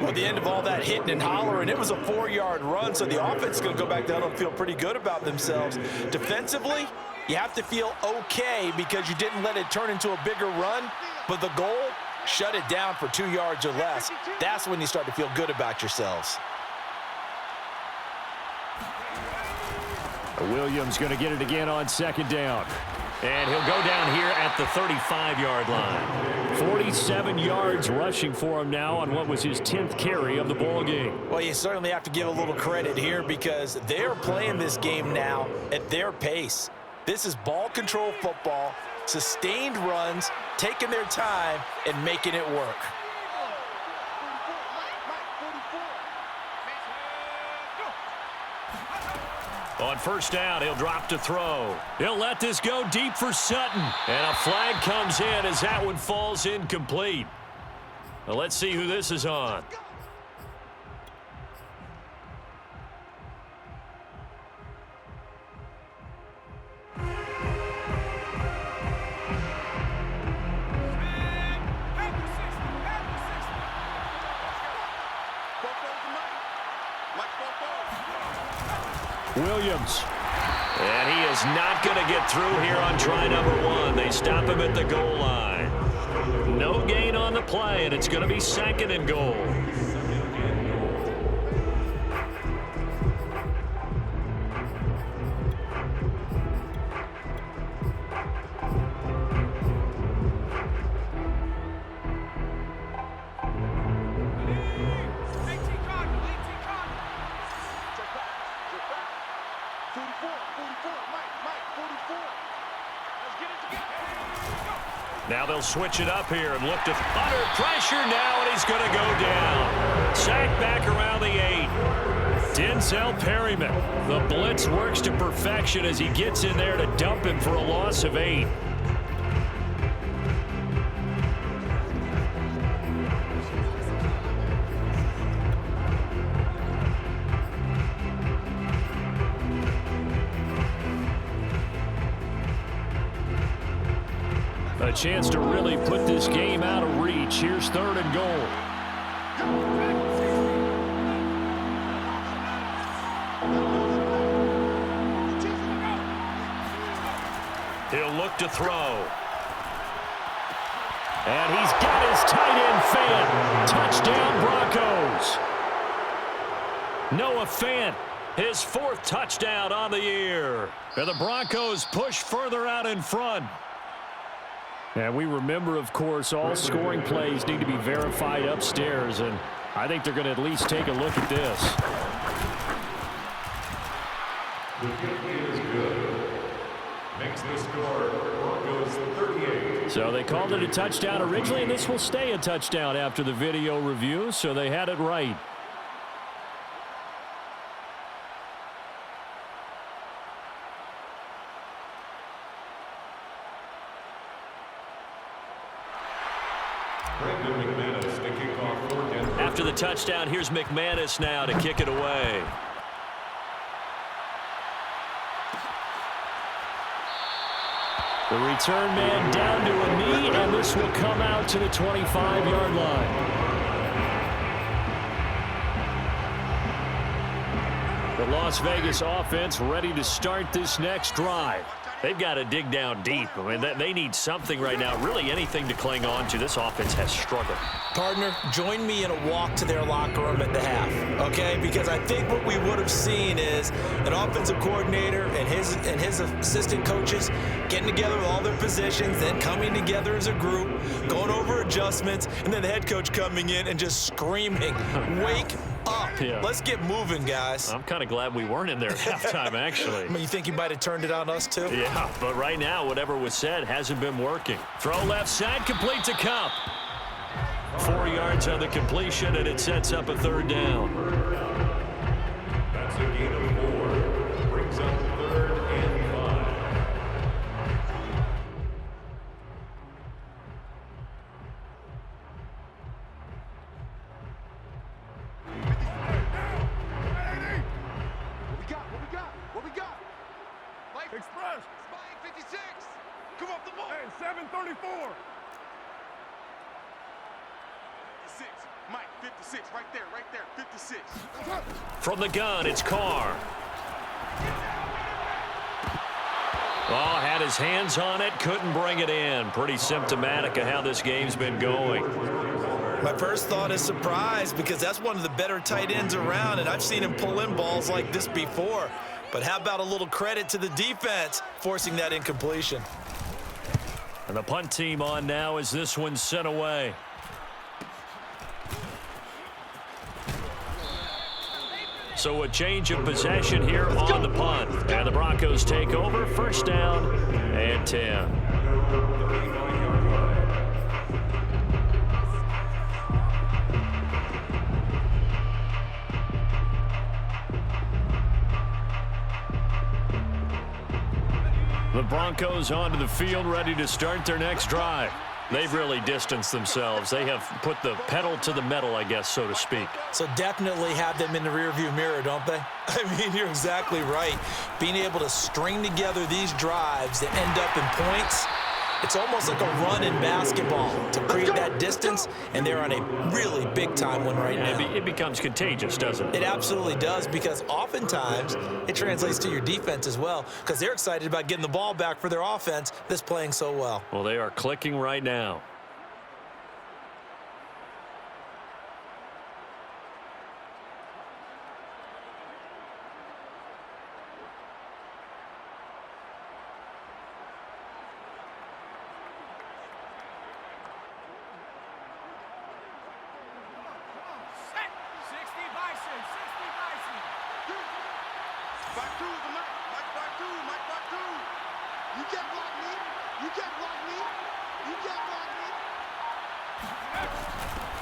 Well, at the end of all that hitting and hollering, it was a 4-yard run, so the offense is going to go back down and feel pretty good about themselves. Defensively, you have to feel okay because you didn't let it turn into a bigger run, but the goal, shut it down for 2 yards or less. That's when you start to feel good about yourselves. Williams going to get it again on 2nd down. And he'll go down here at the 35-yard line. 47 yards rushing for him now on what was his 10th carry of the ball game. Well, you certainly have to give a little credit here because they're playing this game now at their pace. This is ball control football, sustained runs, taking their time, and making it work. On 1st down, he'll drop to throw. He'll let this go deep for Sutton. And a flag comes in as that one falls incomplete. Well, let's see who this is on. Williams. And he is not going to get through here on try number 1. They stop him at the goal line. No gain on the play, and it's going to be 2nd and goal. Now they'll switch it up here and look to under pressure now, and he's going to go down. Sacked back around the 8. Denzel Perryman. The blitz works to perfection as he gets in there to dump him for a loss of 8. A chance to really put this game out of reach. Here's 3rd and goal. He'll look to throw. And he's got his tight end Fant. Touchdown Broncos. Noah Fant, his 4th touchdown on the year. And the Broncos push further out in front. And we remember, of course, all scoring plays need to be verified upstairs, and I think they're going to at least take a look at this. The kick is good. Makes the score Broncos 38. So they called it a touchdown originally, and this will stay a touchdown after the video review, so they had it right. After the touchdown, here's McManus now to kick it away. The return man down to a knee, and this will come out to the 25-yard line. The Las Vegas offense ready to start this next drive. They've got to dig down deep. I mean, they need something right now, really anything to cling on to. This offense has struggled. Partner, join me in a walk to their locker room at the half, okay? Because I think what we would have seen is an offensive coordinator and his assistant coaches getting together with all their positions, then coming together as a group, going over adjustments, and then the head coach coming in and just screaming, wake up. Yeah. Let's get moving, guys. I'm kind of glad we weren't in there at halftime, actually. I mean, you think you might have turned it on us, too? Yeah, but right now, whatever was said hasn't been working. Throw left side, complete to Cup. 4 yards on the completion, and it sets up a 3rd down. It's a gain of 4. Brings up 3rd and 5. What we got? Mike Express. Mike 56. Come off the ball. Hey, 734. 56. Mike 56. Right there. 56. From the gun, it's Carr. Oh, had his hands on it, couldn't bring it in. Pretty symptomatic of how this game's been going. My first thought is surprise because that's one of the better tight ends around, and I've seen him pull in balls like this before. But how about a little credit to the defense forcing that incompletion? And the punt team on now as this one's sent away. So a change of possession here on the punt. And the Broncos take over, 1st down and 10. The Broncos onto the field, ready to start their next drive. They've really distanced themselves. They have put the pedal to the metal, I guess, so to speak. So definitely have them in the rearview mirror, don't they? I mean, you're exactly right. Being able to string together these drives that end up in points, it's almost like a run in basketball to create that distance, and they're on a really big-time one right now. It becomes contagious, doesn't it? It absolutely does, because oftentimes it translates to your defense as well, because they're excited about getting the ball back for their offense that's playing so well. Well, they are clicking right now.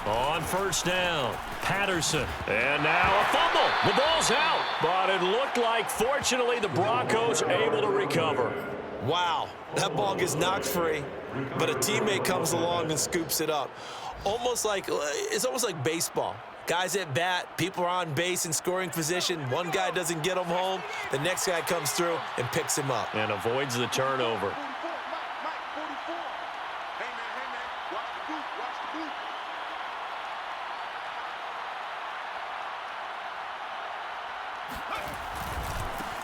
On 1st down, Patterson. And now a fumble. The ball's out. But it looked like, fortunately, the Broncos able to recover. Wow, that ball gets knocked free, but a teammate comes along and scoops it up. It's almost like baseball. Guys at bat, people are on base in scoring position. One guy doesn't get him home. The next guy comes through and picks him up. And avoids the turnover. Mike 44. Hey, man. Watch the boot.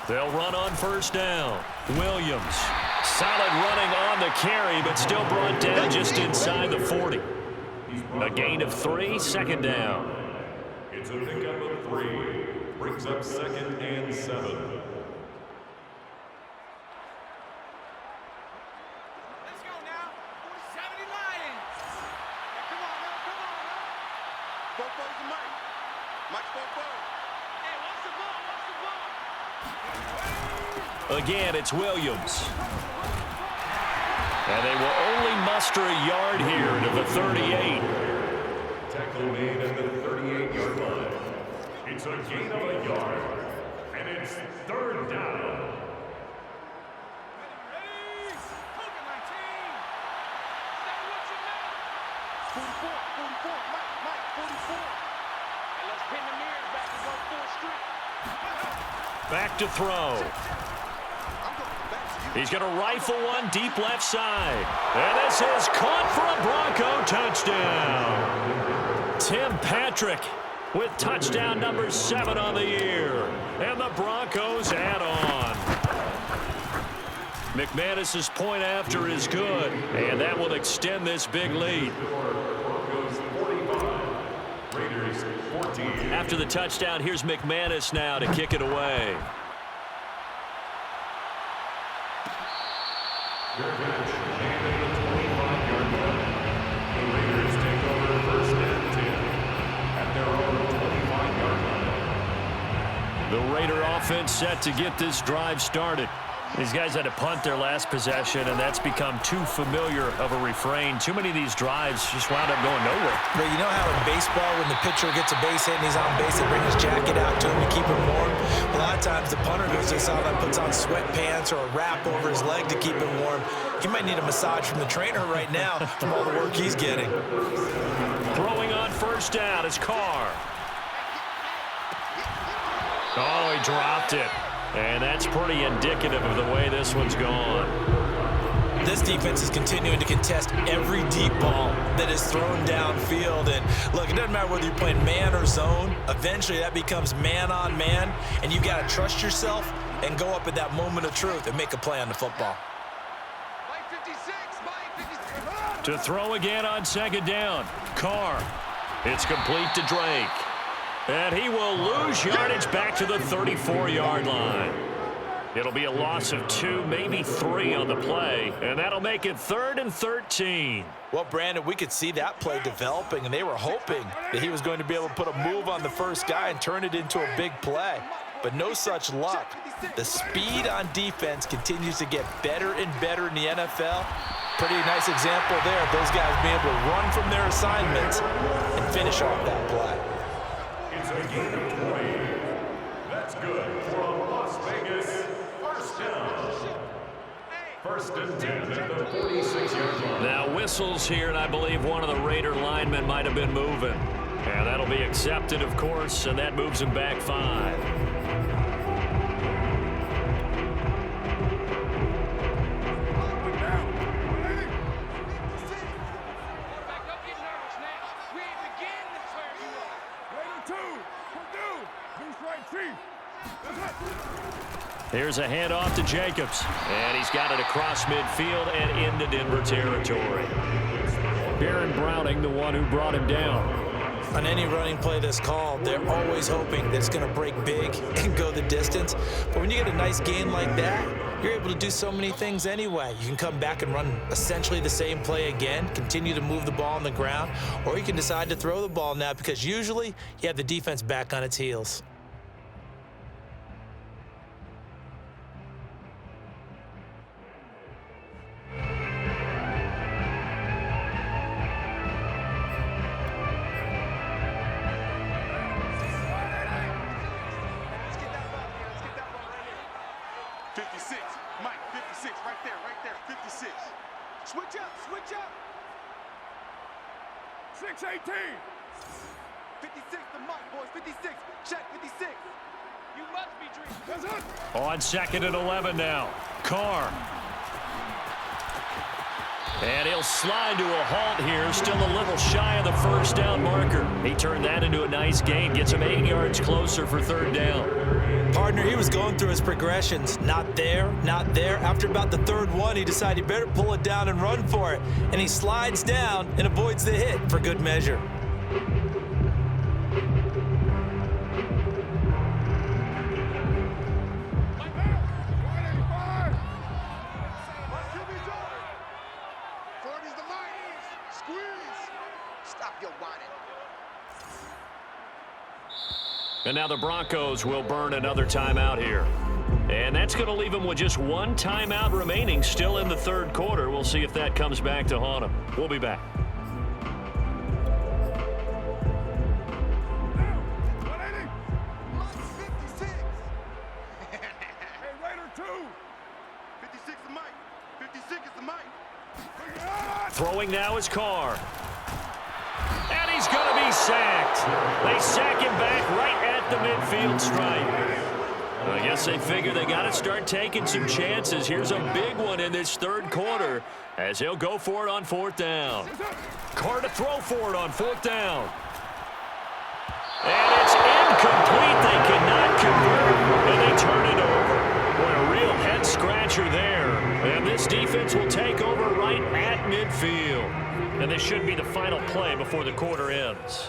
They'll run on 1st down. Williams. Solid running on the carry, but still brought down just inside the 40. A gain of 3, 2nd down. It's a pickup of 3. Brings up 2nd and 7. Let's go now. 70 Lions. Come on now. Four to Mike. Mike 4. Hey, watch the ball. Again, it's Williams. And they will only muster a yard here to the 38. Tackle made at the 38-yard line. It's a gain of a yard. And it's 3rd down. Look at my team. 44. Mike 44. And let's pin the mirrors back and go full street. Back to throw. He's going to rifle one deep left side. And this is caught for a Bronco touchdown. Tim Patrick with touchdown number 7 on the year. And the Broncos add on. McManus's point after is good. And that will extend this big lead. Broncos 45. Raiders 14. After the touchdown, here's McManus now to kick it away. Your catch, landed at the 25-yard line. The Raiders take over 1st and 10 at their own 25-yard line. The Raider offense set to get this drive started. These guys had to punt their last possession, and that's become too familiar of a refrain. Too many of these drives just wound up going nowhere. But you know how in baseball, when the pitcher gets a base hit and he's on base, they bring his jacket out to him to keep him warm? A lot of times the punter goes to side and puts on sweatpants or a wrap over his leg to keep him warm. He might need a massage from the trainer right now from all the work he's getting. Throwing on first down is Carr. Oh, he dropped it. And that's pretty indicative of the way this one's gone. This defense is continuing to contest every deep ball that is thrown downfield. And look, it doesn't matter whether you're playing man or zone. Eventually that becomes man on man. And you've got to trust yourself and go up at that moment of truth and make a play on the football. To throw again on second down. Carr. It's complete to Drake. And he will lose yardage back to the 34-yard line. It'll be a loss of 2, maybe 3 on the play, and that'll make it 3rd and 13. Well, Brandon, we could see that play developing, and they were hoping that he was going to be able to put a move on the first guy and turn it into a big play. But no such luck. The speed on defense continues to get better and better in the NFL. Pretty nice example there of those guys being able to run from their assignments and finish off that play. It's a gain of 20. That's good for a Las Vegas first down. First and 10 at the 46-yard line. Now whistles here, and I believe one of the Raider linemen might have been moving. And that'll be accepted, of course, and that moves him back 5. Here's a handoff to Jacobs, and he's got it across midfield and into Denver territory. Baron Browning, the one who brought him down. On any running play that's called, they're always hoping that it's going to break big and go the distance. But when you get a nice gain like that, you're able to do so many things anyway. You can come back and run essentially the same play again, continue to move the ball on the ground, or you can decide to throw the ball now because usually you have the defense back on its heels. Switch up. 6-18. 56, the mark, boys. 56. Check 56. You must be dreaming. That's it. On second and 11 now. Carr. And he'll slide to a halt here. Still a little shy of the first down marker. He turned that into a nice gain. Gets him 8 yards closer for 3rd down. Partner, he was going through his progressions. Not there, not there. After about the 3rd one, he decided he better pull it down and run for it. And he slides down and avoids the hit for good measure. And now the Broncos will burn another timeout here. And that's going to leave them with just 1 timeout remaining still in the 3rd quarter. We'll see if that comes back to haunt them. We'll be back. Throwing now is Carr. And he's going to be sacked. They sack him back right at the midfield stripe. I guess they figure they got to start taking some chances. Here's a big one in this 3rd quarter as he'll go for it on 4th down. Carr to throw for it on 4th down. And it's incomplete. They cannot convert, and they turn it over. Boy, a real head-scratcher there. And this defense will take over right at midfield. And this should be the final play before the quarter ends.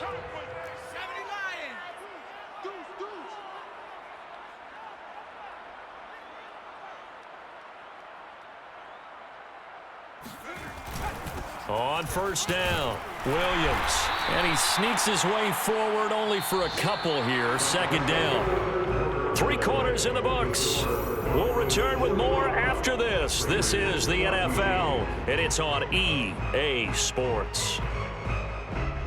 On 1st down, Williams. And he sneaks his way forward only for a couple here. 2nd down. 3 quarters in the books. We'll return with more after this. This is the NFL, and it's on EA Sports.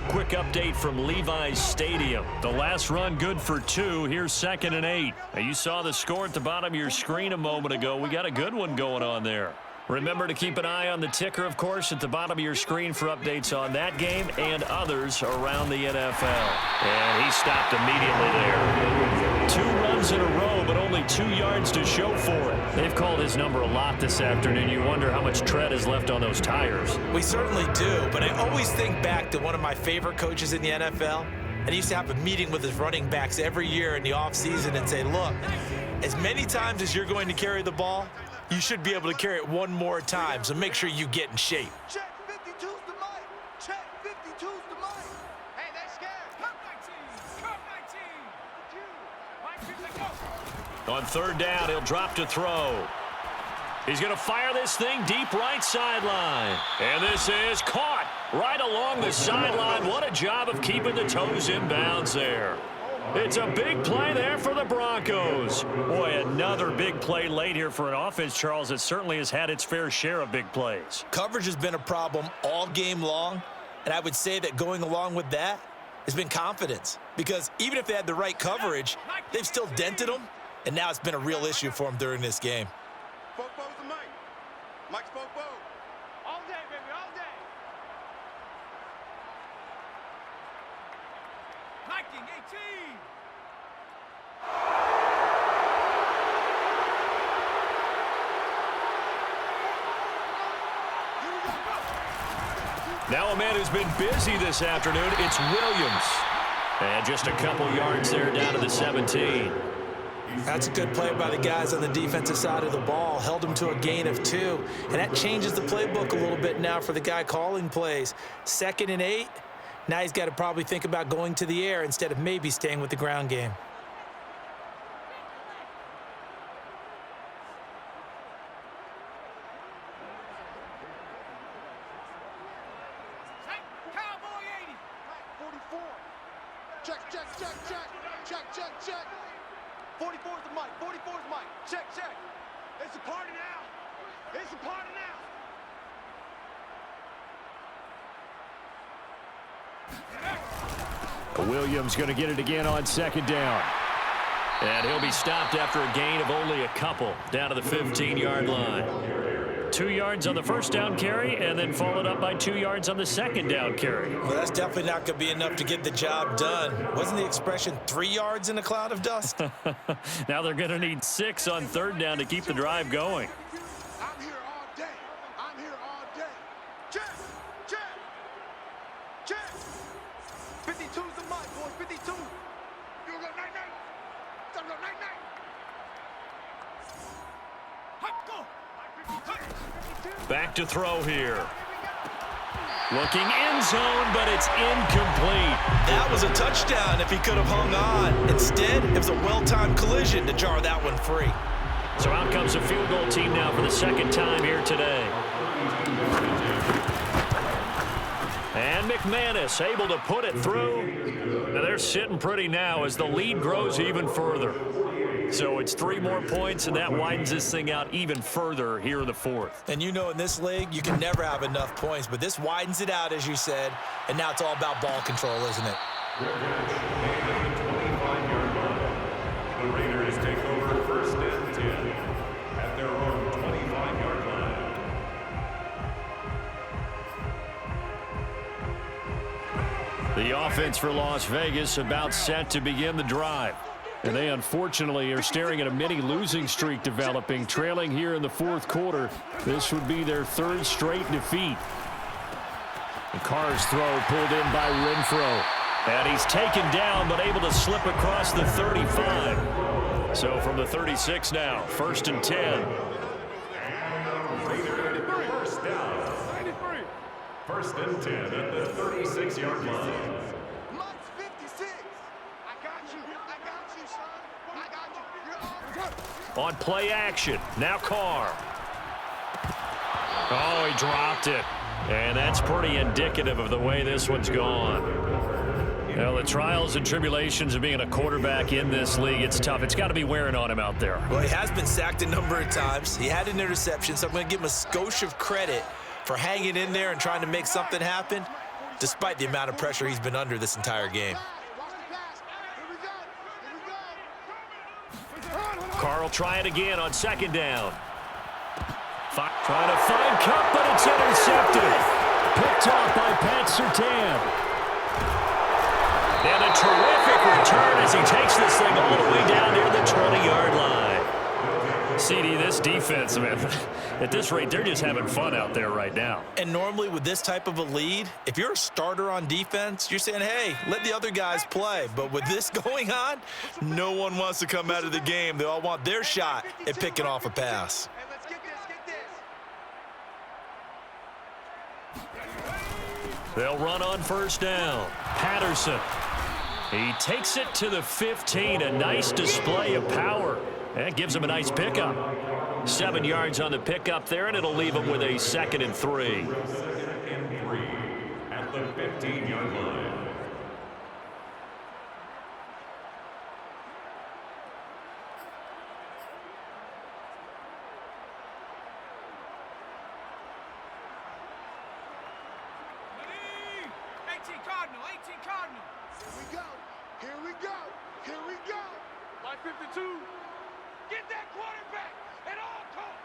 Quick update from Levi's Stadium. The last run good for 2. Here's 2nd and 8. Now, you saw the score at the bottom of your screen a moment ago. We got a good one going on there. Remember to keep an eye on the ticker, of course, at the bottom of your screen for updates on that game and others around the NFL. And he stopped immediately there. 2 runs in a row, but only 2 yards to show for it. They've called his number a lot this afternoon. You wonder how much tread is left on those tires. We certainly do, but I always think back to one of my favorite coaches in the NFL. And he used to have a meeting with his running backs every year in the offseason and say, look, as many times as you're going to carry the ball, you should be able to carry it one more time, so make sure you get in shape. Check 52's the mic. Check 52's the mic. Hey, they're scared. Come 19. Come 19. Mike, go. On 3rd down, he'll drop to throw. He's going to fire this thing deep right sideline. And this is caught right along the sideline. What a job of keeping the toes in bounds there. It's a big play there for the Broncos. Boy, another big play late here for an offense, Charles, that certainly has had its fair share of big plays. Coverage has been a problem all game long, and I would say that going along with that has been confidence. Because even if they had the right coverage, they've still dented them, and now it's been a real issue for them during this game. Fofo's the mic. Mike's Fofo. All day, baby, all day. Hiking 18. Now a man who's been busy this afternoon, it's Williams. And just a couple yards there down to the 17. That's a good play by the guys on the defensive side of the ball. Held them to a gain of 2. And that changes the playbook a little bit now for the guy calling plays. 2nd and 8. Now he's got to probably think about going to the air instead of maybe staying with the ground game. Cowboy 80. 44. Check, check, check, check. Check, check, check. 44's the mic. 44's mic. Check, check. It's a party now. It's a party now. Williams going to get it again on 2nd down. And he'll be stopped after a gain of only a couple down to the 15-yard line. 2 yards on the 1st down carry and then followed up by 2 yards on the 2nd down carry. Well, that's definitely not going to be enough to get the job done. Wasn't the expression 3 yards in a cloud of dust? Now they're going to need 6 on 3rd down to keep the drive going. I'm here all day. I'm here all day. Check, check, check. 52's the mic, boys. 52. You go night-night. Go night-night. Hop, go. Back to throw here. Looking end zone, but it's incomplete. That was a touchdown if he could have hung on. Instead, it was a well-timed collision to jar that one free. So out comes a field goal team now for the 2nd time here today. And McManus able to put it through. Now they're sitting pretty now as the lead grows even further. So it's 3 more points, and that widens this thing out even further here in the 4th. And you know in this league, you can never have enough points, but this widens it out, as you said, and now it's all about ball control, isn't it? The Raiders take over 1st and 10 at their own 25-yard line. The offense for Las Vegas about set to begin the drive. And they unfortunately are staring at a mini losing streak developing, trailing here in the 4th quarter. This would be their 3rd straight defeat. The Carr's throw pulled in by Renfro. And he's taken down but able to slip across the 35. So from the 36 now, 1st and 10. First down. 1st and 10 at the 36-yard line. Mike's 56. I got you. I got you, son. I got you. You're all On play action, now Carr. Oh, he dropped it. And that's pretty indicative of the way this one's gone. Well, the trials and tribulations of being a quarterback in this league, it's tough. It's got to be wearing on him out there. Well, he has been sacked a number of times. He had an interception, so I'm going to give him a skosh of credit for hanging in there and trying to make something happen, despite the amount of pressure he's been under this entire game. Carl try it again on second down. Trying to find Cup, but it's intercepted. Picked off by Pat Surtain. And a terrific return as he takes this thing all the way down near the 20-yard line. CD, this defense, man, at this rate, they're just having fun out there right now. And normally with this type of a lead, if you're a starter on defense, you're saying, hey, let the other guys play. But with this going on, no one wants to come out of the game. They all want their shot at picking off a pass. They'll run on first down. Patterson. He takes it to the 15. A nice display of power. That gives him a nice pickup. 7 yards on the pickup there, and it'll leave him with a 2nd and 3. 2nd and 3 at the 15-yard line. Here we go. Here we go. Line 52. Get that quarterback at all costs.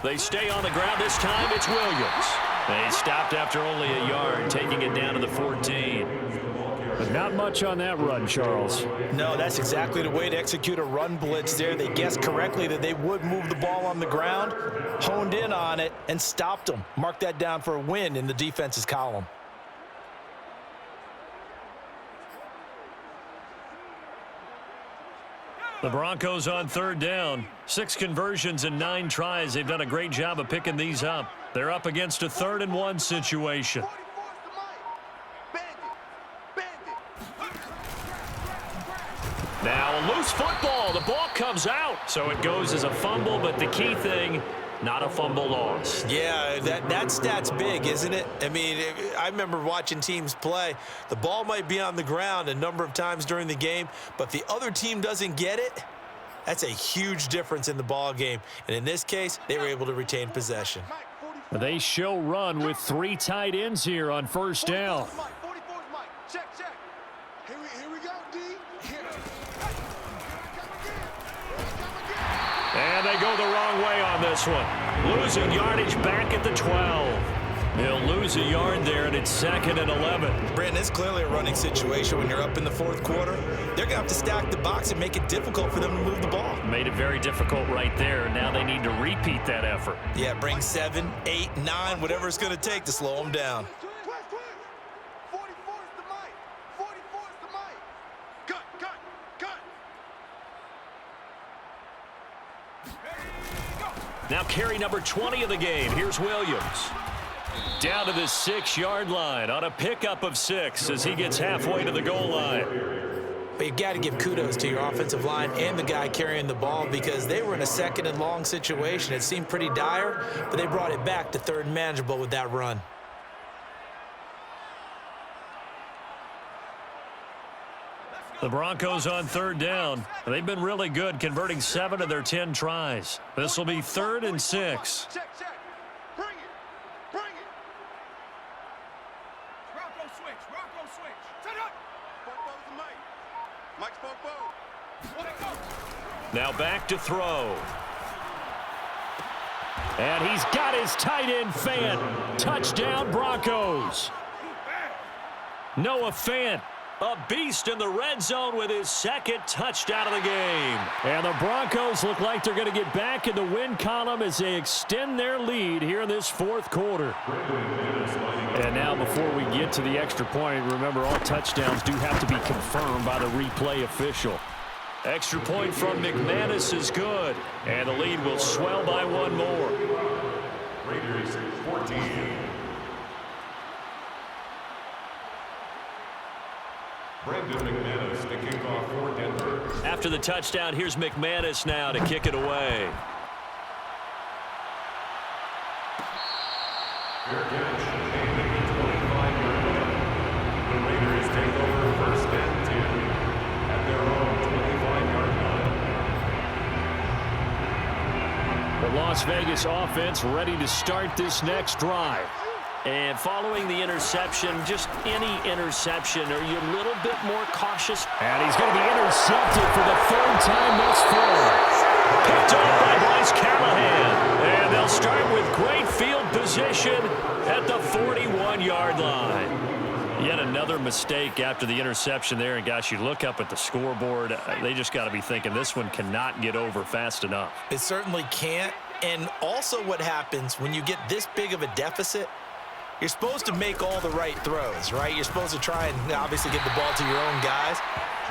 They stay on the ground. This time it's Williams. They stopped after only a yard, taking it down to the 14. But not much on that run, Charles. No, that's exactly the way to execute a run blitz there. They guessed correctly that they would move the ball on the ground, honed in on it, and stopped them. Mark that down for a win in the defense's column. The Broncos on third down. 6 conversions and 9 tries. They've done a great job of picking these up. They're up against a 3rd and 1 situation. Now a loose football. The ball comes out. So it goes as a fumble, but the key thing, not a fumble loss. Yeah, that stat's big, isn't it? I mean, I remember watching teams play. The ball might be on the ground a number of times during the game, but the other team doesn't get it. That's a huge difference in the ball game. And in this case, they were able to retain possession. They show run with 3 tight ends here on first down. Check. Here we go, D. And they go the wrong way on this one. Losing yardage back at the 12. They'll lose a yard there, and it's 2nd and 11. Brandon, it's clearly a running situation when you're up in the 4th quarter. They're going to have to stack the box and make it difficult for them to move the ball. Made it very difficult right there. Now they need to repeat that effort. Yeah, bring 7, 8, 9, whatever it's going to take to slow them down. 44's the mic. 44's the mic. Cut. Now carry number 20 of the game. Here's Williams. Down to the 6-yard line on a pickup of 6 as he gets halfway to the goal line. But you've got to give kudos to your offensive line and the guy carrying the ball because they were in a 2nd and long situation. It seemed pretty dire, but they brought it back to 3rd and manageable with that run. The Broncos on 3rd down. They've been really good, converting 7 of their 10 tries. This will be 3rd and 6. Check. Bring it. Bronco switch. Set up. Popo's the mic. Mike's Popo. Now back to throw. And he's got his tight end Fant. Touchdown Broncos. Noah Fant, a beast in the red zone with his 2nd touchdown of the game. And the Broncos look like they're going to get back in the win column as they extend their lead here in this 4th quarter. And now before we get to the extra point, remember all touchdowns do have to be confirmed by the replay official. Extra point from McManus is good, and the lead will swell by 1 more. Raiders 14. Brandon McManus to kick off for Denver. After the touchdown, here's McManus now to kick it away. Fair catch, and the 25-yard line. The Raiders take over first and 10 at their own 25-yard line. The Las Vegas offense ready to start this next drive. And following the interception, just any interception, are you a little bit more cautious? And he's going to be intercepted for the third time thus far. Picked off by Bryce Callahan. And they'll start with great field position at the 41-yard line. Yet another mistake after the interception there. And, gosh, you look up at the scoreboard, they just got to be thinking this one cannot get over fast enough. It certainly can't. And also what happens when you get this big of a deficit, you're supposed to make all the right throws, right? You're supposed to try and obviously get the ball to your own guys.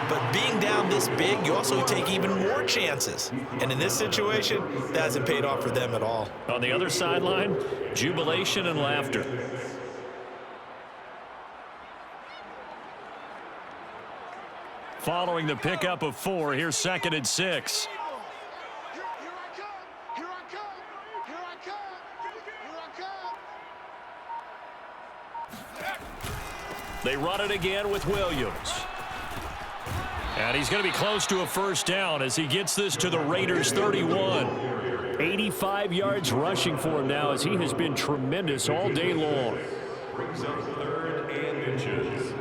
But being down this big, you also take even more chances. And in this situation, that hasn't paid off for them at all. On the other sideline, jubilation and laughter. Following the pickup of 4, here's 2nd and 6. Here I come. Here I come. Here I come. Here I come. They run it again with Williams. And he's going to be close to a first down as he gets this to the Raiders' 31. 85 yards rushing for him now as he has been tremendous all day long. Brings up 3rd and inches.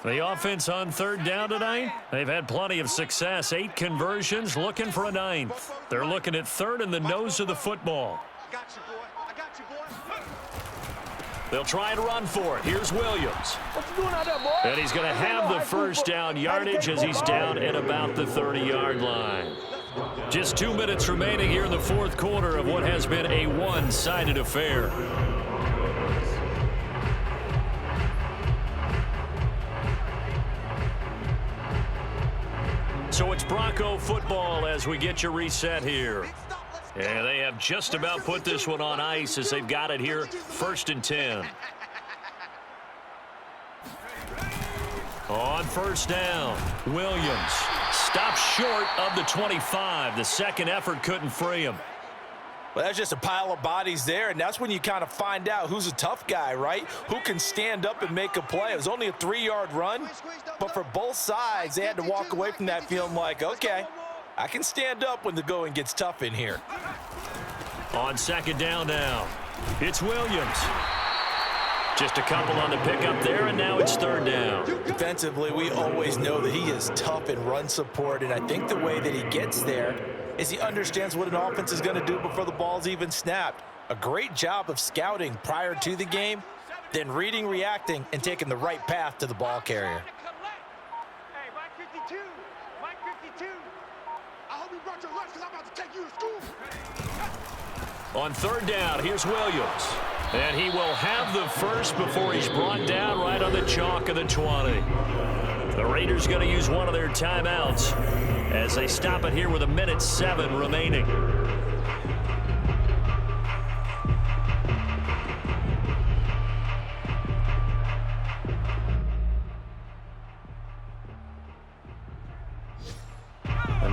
The offense on 3rd down tonight, they've had plenty of success. 8 conversions, looking for a 9th. They're looking at 3rd in the nose of the football. I got you, boy. I got you, boy. They'll try and run for it. Here's Williams. What you doing out there, boy? And he's going to have the first down yardage as he's down at about the 30-yard line. Just 2 minutes remaining here in the 4th quarter of what has been a one-sided affair. So it's Bronco football as we get you reset here. And they have just about put this one on ice as they've got it here, 1st and 10. On 1st down, Williams stops short of the 25. The second effort couldn't free him. Well, that's just a pile of bodies there, and that's when you kind of find out who's a tough guy, right? Who can stand up and make a play. It was only a 3-yard run, but for both sides, they had to walk away from that feeling like, okay, I can stand up when the going gets tough in here. On 2nd down now, it's Williams. Just a couple on the pickup there, and now it's 3rd down. Defensively, we always know that he is tough in run support, and I think the way that he gets there is he understands what an offense is going to do before the ball's even snapped. A great job of scouting prior to the game, then reading, reacting, and taking the right path to the ball carrier. Hey, Mike 52. Mike 52. I hope you brought your lunch because I'm about to take you to school. On 3rd down, here's Williams. And he will have the first before he's brought down right on the chalk of the 20. The Raiders going to use one of their timeouts as they stop it here with 1:07 remaining.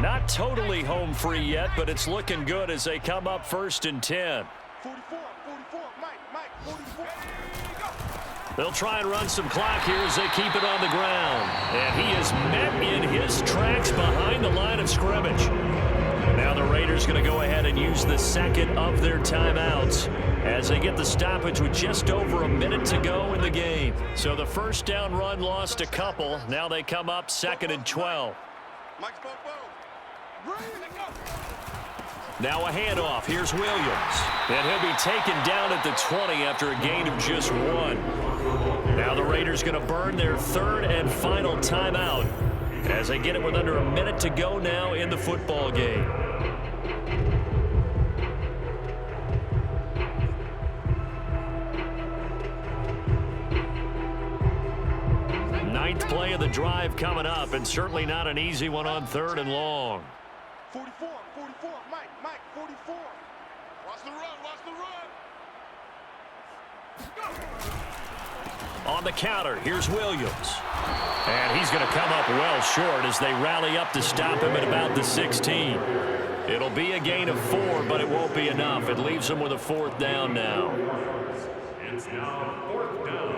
Not totally home free yet, but it's looking good as they come up 1st and 10. 44, Mike, 44. They'll try and run some clock here as they keep it on the ground. And he is met in his tracks behind the line of scrimmage. Now the Raiders going to go ahead and use the second of their timeouts as they get the stoppage with just over a minute to go in the game. So the first down run lost a couple. Now they come up 2nd and 12. Mike's boom. Now a handoff. Here's Williams. And he'll be taken down at the 20 after a gain of just 1. Now the Raiders going to burn their 3rd and final timeout as they get it with under a minute to go now in the football game. Ninth play of the drive coming up, and certainly not an easy one on 3rd and long. 44, Mike, 44. Watch the run. On the counter, here's Williams. And he's going to come up well short as they rally up to stop him at about the 16. It'll be a gain of 4, but it won't be enough. It leaves them with a 4th down now. It's now 4th down.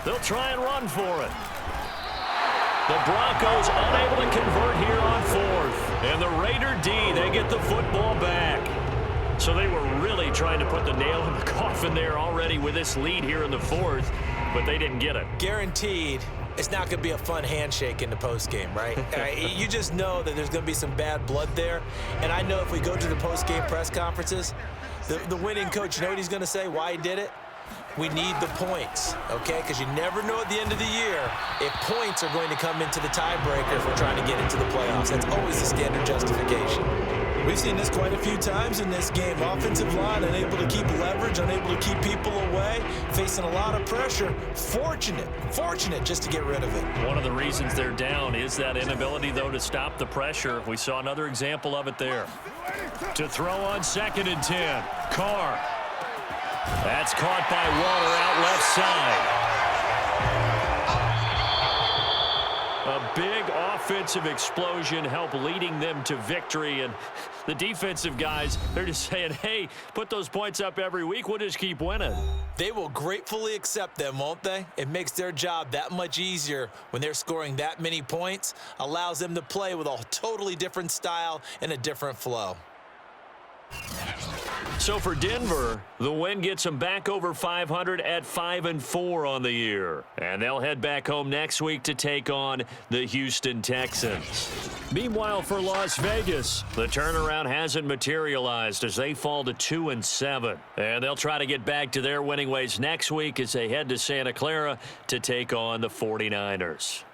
They'll try and run for it. The Broncos unable to convert here on 4th. And the Raider D, they get the football back. So they were really trying to put the nail in the coffin there already with this lead here in the 4th, but they didn't get it. Guaranteed it's not going to be a fun handshake in the postgame, right? You just know that there's going to be some bad blood there. And I know if we go to the postgame press conferences, the winning coach, you know what he's going to say, why he did it? We need the points, okay? Because you never know at the end of the year if points are going to come into the tiebreaker if we're trying to get into the playoffs. That's always the standard justification. We've seen this quite a few times in this game. Offensive line unable to keep leverage, unable to keep people away, facing a lot of pressure. Fortunate just to get rid of it. One of the reasons they're down is that inability, though, to stop the pressure. We saw another example of it there. To throw on 2nd and 10, Carr. That's caught by Waller out left side. A big offensive explosion helped leading them to victory. And the defensive guys, they're just saying, hey, put those points up every week. We'll just keep winning. They will gratefully accept them, won't they? It makes their job that much easier when they're scoring that many points. Allows them to play with a totally different style and a different flow. So for Denver, the win gets them back over 500 at 5-4 on the year. And they'll head back home next week to take on the Houston Texans. Meanwhile, for Las Vegas, the turnaround hasn't materialized as they fall to 2-7. And they'll try to get back to their winning ways next week as they head to Santa Clara to take on the 49ers.